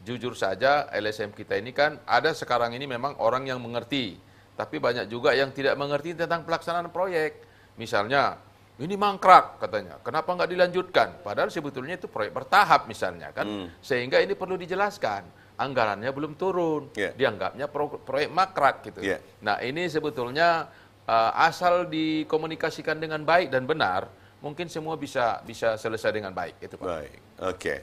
jujur saja LSM kita ini kan, ada sekarang ini memang orang yang mengerti, tapi banyak juga yang tidak mengerti tentang pelaksanaan proyek. Misalnya, ini mangkrak katanya, kenapa nggak dilanjutkan? Padahal sebetulnya itu proyek bertahap misalnya kan, sehingga ini perlu dijelaskan. Anggarannya belum turun, dianggapnya proyek mangkrak gitu. Nah ini sebetulnya asal dikomunikasikan dengan baik dan benar, mungkin semua bisa selesai dengan baik. Itu Pak.
Baik, oke.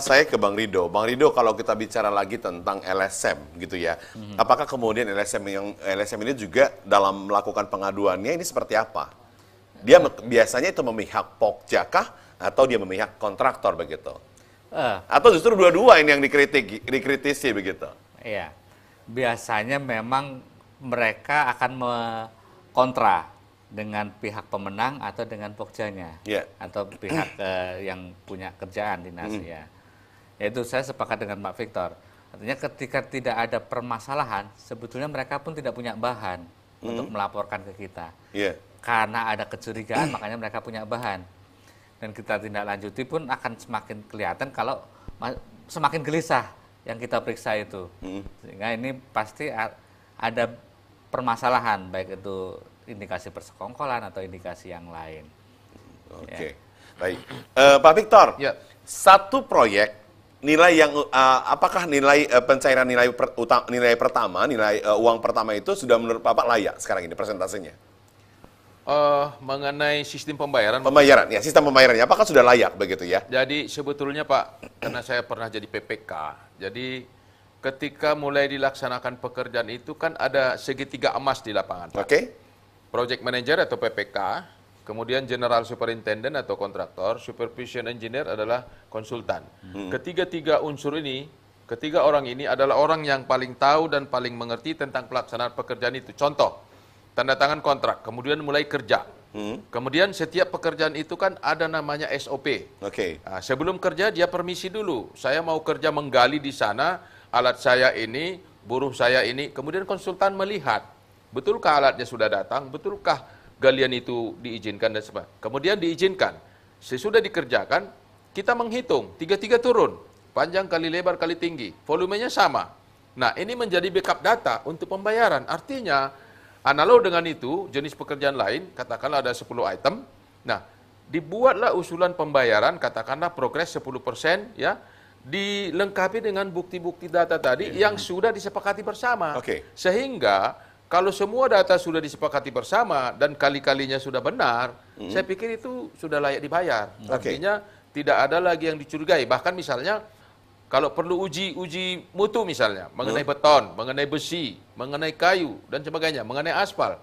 Saya ke Bang Rido. Bang Rido, kalau kita bicara lagi tentang LSM gitu ya, apakah kemudian LSM ini juga dalam melakukan pengaduannya ini seperti apa? Dia biasanya itu memihak Pokja kah atau dia memihak kontraktor begitu? Atau justru dua-dua ini yang dikritisi begitu?
Iya, biasanya memang mereka akan kontra dengan pihak pemenang atau dengan Pokjanya, atau pihak yang punya kerjaan dinas ya. Yaitu saya sepakat dengan Pak Victor. Artinya ketika tidak ada permasalahan, sebetulnya mereka pun tidak punya bahan untuk melaporkan ke kita. Karena ada kecurigaan, makanya mereka punya bahan. Dan kita tindak lanjuti pun akan semakin kelihatan kalau semakin gelisah yang kita periksa itu. Sehingga ini pasti ada permasalahan, baik itu indikasi persekongkolan atau indikasi yang lain.
Oke, baik. Pak Victor, satu proyek, nilai yang apakah nilai pencairan nilai pertama, nilai uang pertama itu sudah menurut Bapak layak sekarang ini persentasenya?
Mengenai sistem pembayaran.
Ya, sistem pembayarannya apakah sudah layak begitu ya?
Jadi sebetulnya Pak, karena saya pernah jadi PPK, jadi ketika mulai dilaksanakan pekerjaan itu kan ada segitiga emas di lapangan Pak. Project Manager atau PPK, kemudian General Superintendent atau kontraktor, Supervision Engineer adalah konsultan. Ketiga unsur ini, ketiga orang ini adalah orang yang paling tahu dan paling mengerti tentang pelaksanaan pekerjaan itu. Contoh, tanda tangan kontrak, kemudian mulai kerja. Kemudian setiap pekerjaan itu kan ada namanya SOP. Nah, sebelum kerja dia permisi dulu. Saya mau kerja menggali di sana, alat saya ini, buruh saya ini. Kemudian konsultan melihat, betulkah alatnya sudah datang, betulkah galian itu diizinkan dan sebagainya. Kemudian diizinkan. Sesudah dikerjakan, kita menghitung, tiga turun. Panjang kali lebar kali tinggi. Volumenya sama. Nah ini menjadi backup data untuk pembayaran. Artinya, analog dengan itu, jenis pekerjaan lain, katakanlah ada 10 item. Nah, dibuatlah usulan pembayaran, katakanlah progres 10%, ya, dilengkapi dengan bukti-bukti data tadi yang sudah disepakati bersama. Sehingga, kalau semua data sudah disepakati bersama dan kali-kalinya sudah benar, saya pikir itu sudah layak dibayar. Artinya, tidak ada lagi yang dicurigai. Bahkan misalnya, Kalau perlu uji mutu misalnya, mengenai beton, mengenai besi, mengenai kayu, dan sebagainya, mengenai aspal,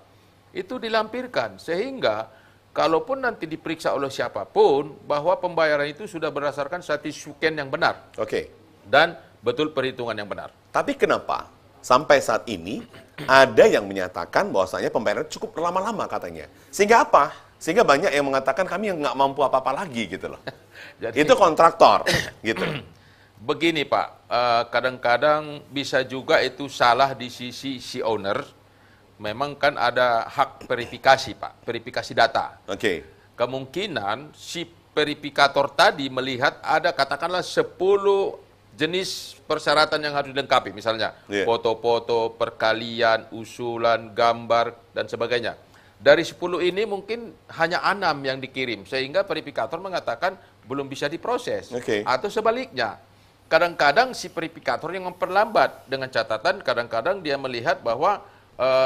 itu dilampirkan. Sehingga, kalaupun nanti diperiksa oleh siapapun, bahwa pembayaran itu sudah berdasarkan sertifikat yang benar. Dan betul perhitungan yang benar.
Tapi kenapa sampai saat ini ada yang menyatakan bahwasanya pembayaran cukup lama-lama katanya? Sehingga apa? Sehingga banyak yang mengatakan kami yang nggak mampu apa-apa lagi gitu loh. Jadi, itu kontraktor gitu.
Begini Pak, kadang-kadang bisa juga itu salah di sisi si owner. Memang kan ada hak verifikasi Pak, verifikasi data. Kemungkinan si verifikator tadi melihat ada katakanlah 10 jenis persyaratan yang harus dilengkapi. Misalnya foto-foto, perkalian, usulan, gambar, dan sebagainya. Dari 10 ini mungkin hanya 6 yang dikirim. Sehingga verifikator mengatakan belum bisa diproses. Atau sebaliknya. Kadang-kadang si verifikator yang memperlambat dengan catatan kadang-kadang dia melihat bahwa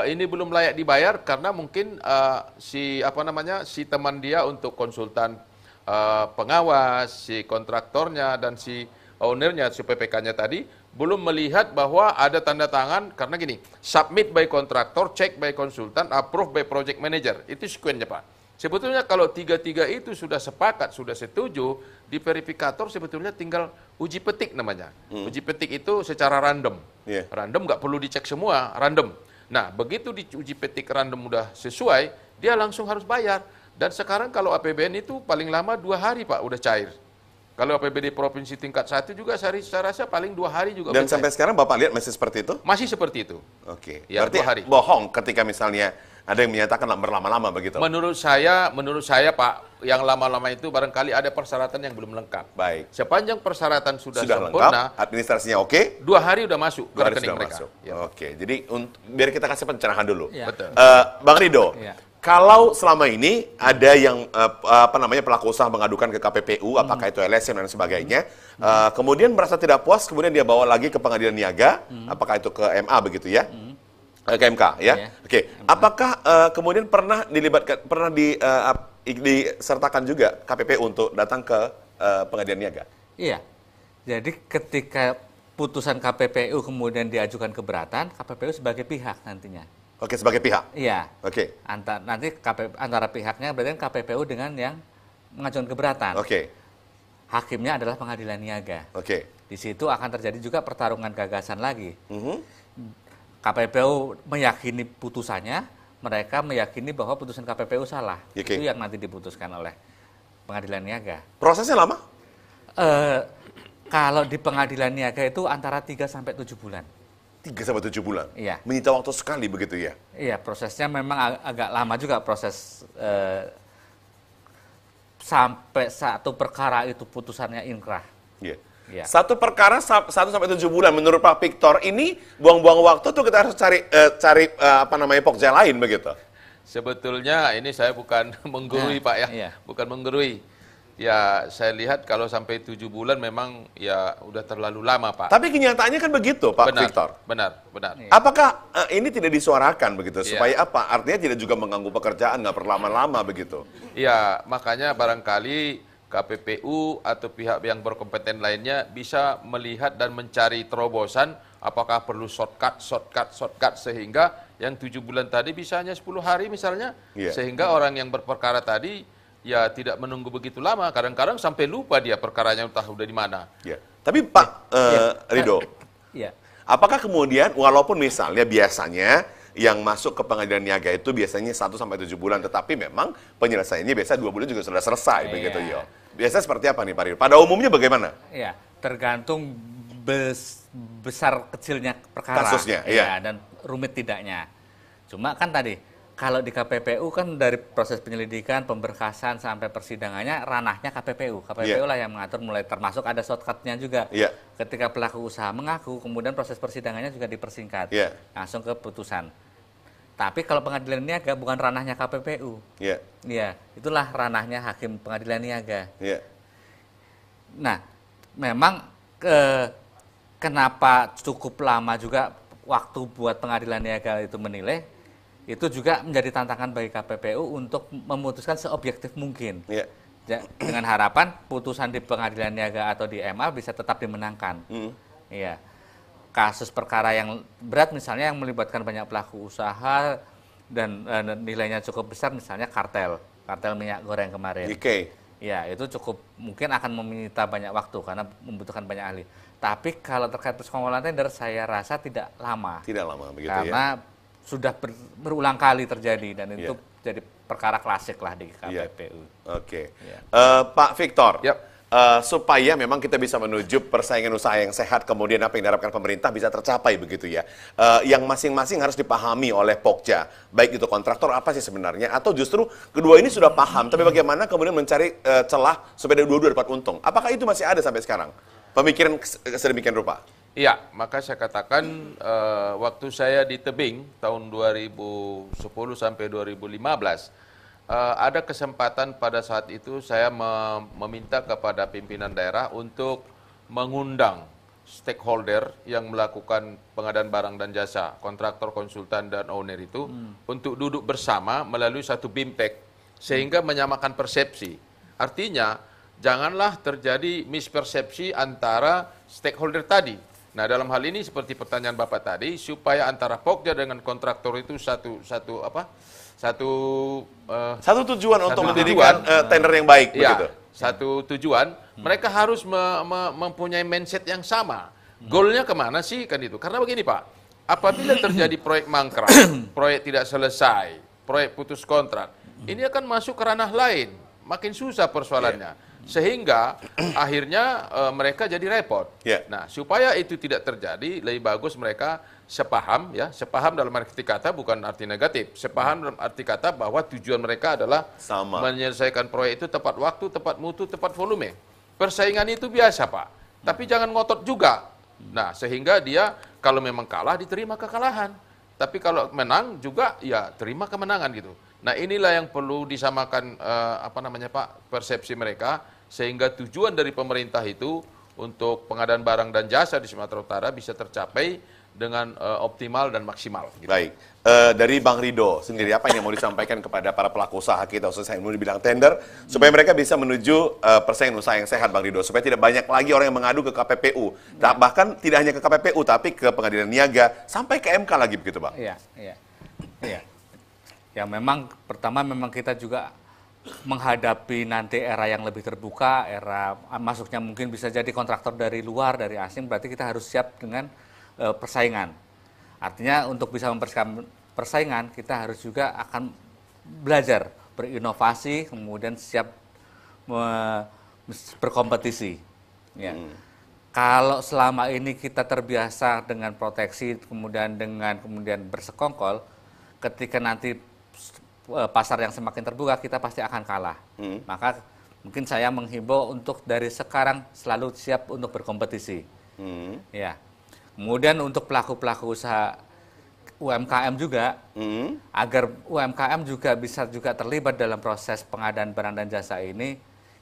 ini belum layak dibayar karena mungkin si teman dia untuk konsultan pengawas, si kontraktornya dan si ownernya, si PPK-nya tadi belum melihat bahwa ada tanda tangan karena gini, submit by kontraktor, check by konsultan, approve by project manager. Itu sekuennya Pak. Sebetulnya kalau tiga-tiga itu sudah sepakat, sudah setuju, di verifikator sebetulnya tinggal uji petik namanya. Uji petik itu secara random. Random nggak perlu dicek semua, random. Nah, begitu di uji petik random udah sesuai, dia langsung harus bayar. Dan sekarang kalau APBN itu paling lama 2 hari Pak, udah cair. Kalau APBD Provinsi tingkat 1 juga saya rasa paling 2 hari juga.
Dan sampai sekarang Bapak lihat masih seperti itu?
Masih seperti itu.
Ya, berarti
2 hari.
Bohong ketika misalnya ada yang menyatakan berlama-lama begitu?
Menurut saya Pak, yang lama-lama itu barangkali ada persyaratan yang belum lengkap.
Baik.
Sepanjang persyaratan sudah
lengkap,
sempurna,
administrasinya oke,
2 hari udah masuk ke rekening mereka.
Jadi biar kita kasih pencerahan dulu.
Betul.
Bang Rido, kalau selama ini ada yang pelaku usaha mengadukan ke KPPU, apakah itu LSM dan sebagainya, kemudian merasa tidak puas, kemudian dia bawa lagi ke pengadilan niaga, apakah itu ke MA begitu ya? Ke MK ya? Apakah kemudian pernah disertakan juga KPPU untuk datang ke pengadilan niaga?
Iya. Jadi ketika putusan KPPU kemudian diajukan keberatan, KPPU sebagai pihak nantinya.
Sebagai pihak?
Iya. Nanti antara pihaknya berarti KPPU dengan yang mengajukan keberatan. Hakimnya adalah pengadilan niaga. Di situ akan terjadi juga pertarungan gagasan lagi. KPPU meyakini putusannya, mereka meyakini bahwa putusan KPPU salah. Itu yang nanti diputuskan oleh pengadilan niaga.
Prosesnya lama?
Kalau di pengadilan niaga itu antara 3 sampai 7 bulan.
3 sampai 7 bulan?
Iya.
Menyita waktu sekali begitu ya?
Iya, prosesnya memang agak lama juga proses sampai satu perkara itu putusannya inkrah.
Ya. Satu perkara 1 sampai 7 bulan. Menurut Pak Victor, ini buang-buang waktu tuh kita harus cari pokja lain begitu.
Sebetulnya ini saya bukan menggurui Pak ya, bukan menggurui. Ya, saya lihat kalau sampai 7 bulan memang ya udah terlalu lama Pak.
Tapi kenyataannya kan begitu Pak Victor.
Benar.
Apakah ini tidak disuarakan begitu? Supaya apa? Artinya tidak juga mengganggu pekerjaan, nggak berlama-lama begitu.
Ya, makanya barangkali KPPU atau pihak yang berkompeten lainnya bisa melihat dan mencari terobosan apakah perlu shortcut sehingga yang 7 bulan tadi bisa hanya 10 hari misalnya, sehingga orang yang berperkara tadi ya tidak menunggu begitu lama, kadang-kadang sampai lupa dia perkaranya entah udah di mana.
Tapi Pak Rido, apakah kemudian walaupun misalnya biasanya yang masuk ke pengadilan niaga itu biasanya 1 sampai 7 bulan, tetapi memang penyelesaiannya biasa 2 bulan juga sudah selesai begitu yo. Biasanya seperti apa nih Pak Rido? Pada umumnya bagaimana?
Tergantung besar kecilnya perkara.
Kasusnya,
dan rumit tidaknya. Cuma kan tadi kalau di KPPU kan dari proses penyelidikan, pemberkasan sampai persidangannya ranahnya KPPU. KPPU lah yang mengatur, mulai termasuk ada shortcut-nya juga. Ketika pelaku usaha mengaku, kemudian proses persidangannya juga dipersingkat. Langsung ke putusan. Tapi kalau pengadilan niaga bukan ranahnya KPPU. Itulah ranahnya hakim pengadilan niaga. Nah, memang kenapa cukup lama juga waktu buat pengadilan niaga itu menilai, itu juga menjadi tantangan bagi KPPU untuk memutuskan seobjektif mungkin. dengan harapan putusan di pengadilan niaga atau di MA bisa tetap dimenangkan. Iya. Kasus perkara yang berat misalnya yang melibatkan banyak pelaku usaha dan nilainya cukup besar, misalnya kartel minyak goreng kemarin. Ya, itu cukup mungkin akan meminta banyak waktu karena membutuhkan banyak ahli. Tapi kalau terkait persekongkolan tender, saya rasa tidak lama.
Tidak lama begitu
karena sudah berulang kali terjadi dan itu jadi perkara klasik lah di KPPU.
Pak Victor, supaya memang kita bisa menuju persaingan usaha yang sehat, kemudian apa yang diharapkan pemerintah bisa tercapai begitu ya. Yang masing-masing harus dipahami oleh Pokja, baik itu kontraktor apa sih sebenarnya, atau justru kedua ini sudah paham, tapi bagaimana kemudian mencari celah supaya dua-dua dapat untung. Apakah itu masih ada sampai sekarang? Pemikiran sedemikian rupa?
Iya, maka saya katakan waktu saya di tebing tahun 2010 sampai 2015, ada kesempatan pada saat itu saya meminta kepada pimpinan daerah untuk mengundang stakeholder yang melakukan pengadaan barang dan jasa, kontraktor, konsultan, dan owner itu untuk duduk bersama melalui satu BIMTEK sehingga menyamakan persepsi. Artinya, janganlah terjadi mispersepsi antara stakeholder tadi. Nah, dalam hal ini seperti pertanyaan Bapak tadi, supaya antara Pokja dengan kontraktor itu satu
tujuan untuk mendirikan tender yang baik, begitu.
Satu tujuan, mereka harus mempunyai mindset yang sama. Goalnya kemana sih kan itu? Karena begini Pak, apabila terjadi proyek mangkrak, proyek tidak selesai, proyek putus kontrak, ini akan masuk ke ranah lain, makin susah persoalannya. Sehingga akhirnya mereka jadi repot. Nah, supaya itu tidak terjadi, lebih bagus mereka sepaham, ya, sepaham dalam arti kata bukan arti negatif, sepaham dalam arti kata bahwa tujuan mereka adalah menyelesaikan proyek itu tepat waktu, tepat mutu, tepat volume. Persaingan itu biasa Pak, tapi jangan ngotot juga. Nah, sehingga dia kalau memang kalah diterima kekalahan, tapi kalau menang juga ya terima kemenangan gitu. Nah, inilah yang perlu disamakan Pak, persepsi mereka, sehingga tujuan dari pemerintah itu untuk pengadaan barang dan jasa di Sumatera Utara bisa tercapai dengan optimal dan maksimal. Gitu.
Baik, dari Bang Rido sendiri, apa yang mau disampaikan kepada para pelaku usaha kita, khususnya yang di bidang tender, supaya mereka bisa menuju persaingan usaha yang sehat, Bang Rido, supaya tidak banyak lagi orang yang mengadu ke KPPU, bahkan tidak hanya ke KPPU, tapi ke pengadilan niaga, sampai ke MK lagi, begitu Bang?
Iya. Ya memang, pertama memang kita juga menghadapi nanti era yang lebih terbuka, era masuknya mungkin bisa jadi kontraktor dari luar, dari asing, berarti kita harus siap dengan persaingan. Artinya untuk bisa mempersiapkan persaingan, kita harus juga akan belajar, berinovasi, kemudian siap berkompetisi. Ya. Kalau selama ini kita terbiasa dengan proteksi, kemudian bersekongkol, ketika nanti pasar yang semakin terbuka, kita pasti akan kalah. Maka mungkin saya menghimbau untuk dari sekarang selalu siap untuk berkompetisi. Ya. Kemudian untuk pelaku-pelaku usaha UMKM juga, agar UMKM juga bisa terlibat dalam proses pengadaan barang dan jasa ini,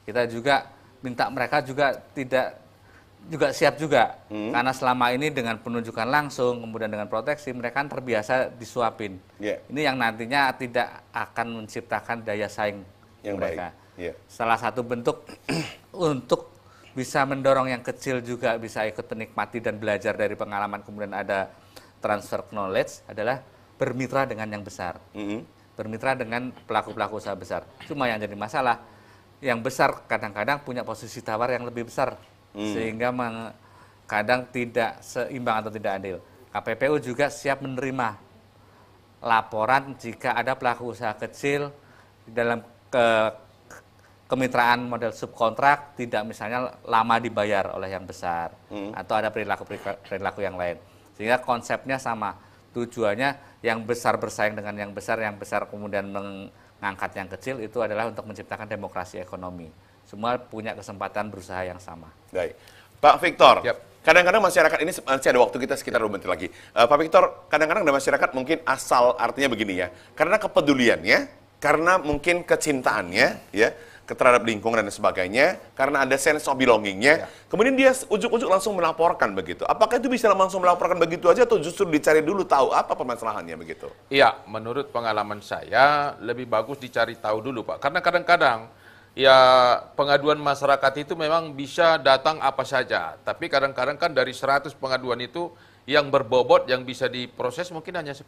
kita juga minta mereka juga siap juga, karena selama ini dengan penunjukan langsung, kemudian dengan proteksi, mereka kan terbiasa disuapin. Ini yang nantinya tidak akan menciptakan daya saing yang mereka. Salah satu bentuk untuk bisa mendorong yang kecil juga bisa ikut menikmati dan belajar dari pengalaman, kemudian ada transfer knowledge, adalah bermitra dengan yang besar. Bermitra dengan pelaku-pelaku usaha besar. Cuma yang jadi masalah, yang besar kadang-kadang punya posisi tawar yang lebih besar, sehingga kadang tidak seimbang atau tidak adil. KPPU juga siap menerima laporan jika ada pelaku usaha kecil dalam kemitraan model subkontrak tidak misalnya lama dibayar oleh yang besar, atau ada perilaku yang lain. Sehingga konsepnya sama, tujuannya yang besar bersaing dengan yang besar kemudian mengangkat yang kecil, itu adalah untuk menciptakan demokrasi ekonomi. Semua punya kesempatan berusaha yang sama.
Baik. Pak Victor, kadang-kadang masyarakat ini masih ada waktu kita sekitar 2 menit lagi. Pak Victor, kadang-kadang ada masyarakat mungkin asal, artinya begini ya, karena kepeduliannya, karena mungkin kecintaannya, ya, terhadap lingkungan dan sebagainya, karena ada sense of belonging-nya, kemudian dia ujuk-ujuk langsung melaporkan begitu. Apakah itu bisa langsung melaporkan begitu aja, atau justru dicari dulu tahu apa permasalahannya begitu?
Iya, menurut pengalaman saya lebih bagus dicari tahu dulu Pak, karena kadang-kadang ya pengaduan masyarakat itu memang bisa datang apa saja. Tapi kadang-kadang kan dari 100 pengaduan itu yang berbobot yang bisa diproses mungkin hanya 10%.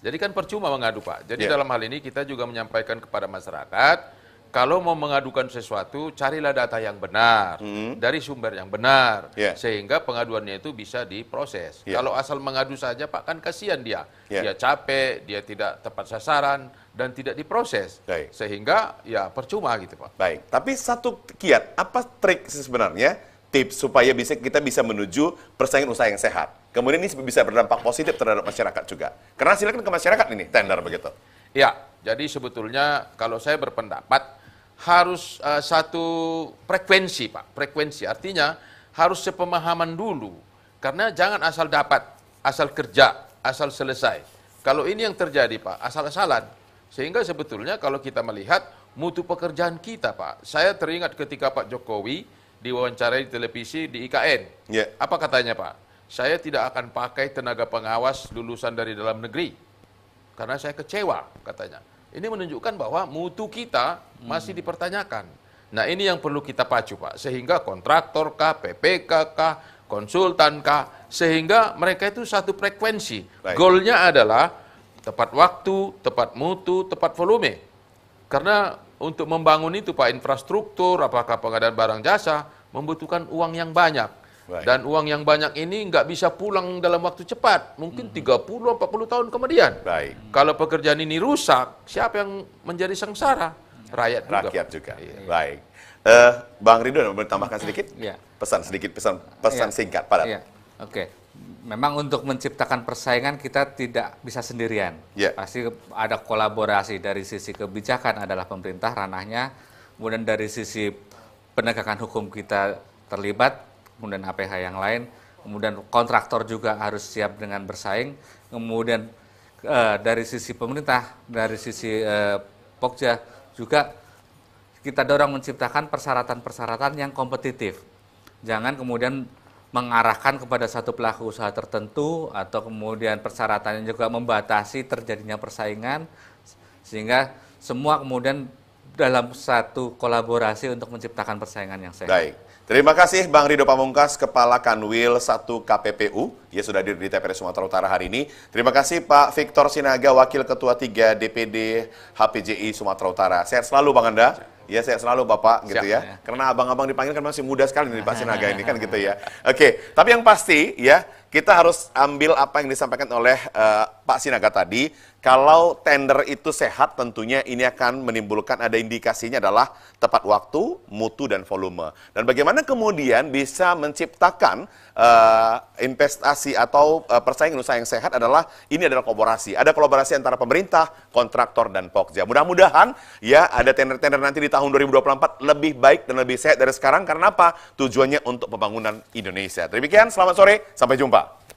Jadi kan percuma mengadu, Pak. Jadi dalam hal ini kita juga menyampaikan kepada masyarakat, kalau mau mengadukan sesuatu, carilah data yang benar, dari sumber yang benar, sehingga pengaduannya itu bisa diproses. Kalau asal mengadu saja, Pak, kan kasihan dia. Dia capek, dia tidak tepat sasaran, dan tidak diproses. Sehingga ya percuma gitu, Pak.
Baik, tapi satu kiat, apa trik sebenarnya, tips supaya kita bisa menuju persaingan usaha yang sehat? Kemudian ini bisa berdampak positif terhadap masyarakat juga. Karena hasilnya kan ke masyarakat ini, tender begitu.
Ya, jadi sebetulnya kalau saya berpendapat, harus satu frekuensi, Pak. Frekuensi artinya harus sepemahaman dulu. Karena jangan asal dapat, asal kerja, asal selesai. Kalau ini yang terjadi, Pak, asal-asalan. Sehingga sebetulnya kalau kita melihat mutu pekerjaan kita, Pak. Saya teringat ketika Pak Jokowi diwawancarai di televisi di IKN. Apa katanya, Pak? Saya tidak akan pakai tenaga pengawas lulusan dari dalam negeri. Karena saya kecewa, katanya. Ini menunjukkan bahwa mutu kita masih dipertanyakan. Nah, ini yang perlu kita pacu, Pak. Sehingga kontraktor kah, PPK kah, konsultan kah, sehingga mereka itu satu frekuensi. Goalnya adalah tepat waktu, tepat mutu, tepat volume. Karena untuk membangun itu, Pak, infrastruktur, apakah pengadaan barang jasa, membutuhkan uang yang banyak. Dan uang yang banyak ini nggak bisa pulang dalam waktu cepat. Mungkin 30-40 tahun kemudian. Kalau pekerjaan ini rusak, siapa yang menjadi sengsara? Rakyat juga.
Baik. Bang Ridwan, mau tambahkan sedikit? Pesan sedikit, pesan singkat, padat.
Oke. Memang untuk menciptakan persaingan kita tidak bisa sendirian. Pasti ada kolaborasi dari sisi kebijakan adalah pemerintah ranahnya, kemudian dari sisi penegakan hukum kita terlibat, kemudian APH yang lain, kemudian kontraktor juga harus siap dengan bersaing, kemudian dari sisi pemerintah, dari sisi Pokja juga kita dorong menciptakan persyaratan-persyaratan yang kompetitif. Jangan kemudian mengarahkan kepada satu pelaku usaha tertentu atau kemudian persyaratannya juga membatasi terjadinya persaingan, sehingga semua kemudian dalam satu kolaborasi untuk menciptakan persaingan yang sehat.
Baik. Terima kasih Bang Ridho Pamungkas, Kepala Kanwil 1 KPPU, ya sudah hadir di TPRI Sumatera Utara hari ini. Terima kasih Pak Victor Sinaga, Wakil Ketua 3 DPD HPJI Sumatera Utara. Sehat selalu Bang Anda. Ya, sehat selalu Bapak, gitu ya. Karena abang-abang dipanggil kan masih muda sekali nih Pak Sinaga ini kan gitu ya. Oke, tapi yang pasti ya, kita harus ambil apa yang disampaikan oleh Pak Sinaga tadi. Kalau tender itu sehat, tentunya ini akan menimbulkan ada indikasinya adalah tepat waktu, mutu, dan volume. Dan bagaimana kemudian bisa menciptakan investasi atau persaingan usaha yang sehat adalah, ini adalah kolaborasi. Ada kolaborasi antara pemerintah, kontraktor, dan Pokja. Mudah-mudahan ya ada tender-tender nanti di tahun 2024 lebih baik dan lebih sehat dari sekarang. Karena apa? Tujuannya untuk pembangunan Indonesia. Demikian, selamat sore, sampai jumpa.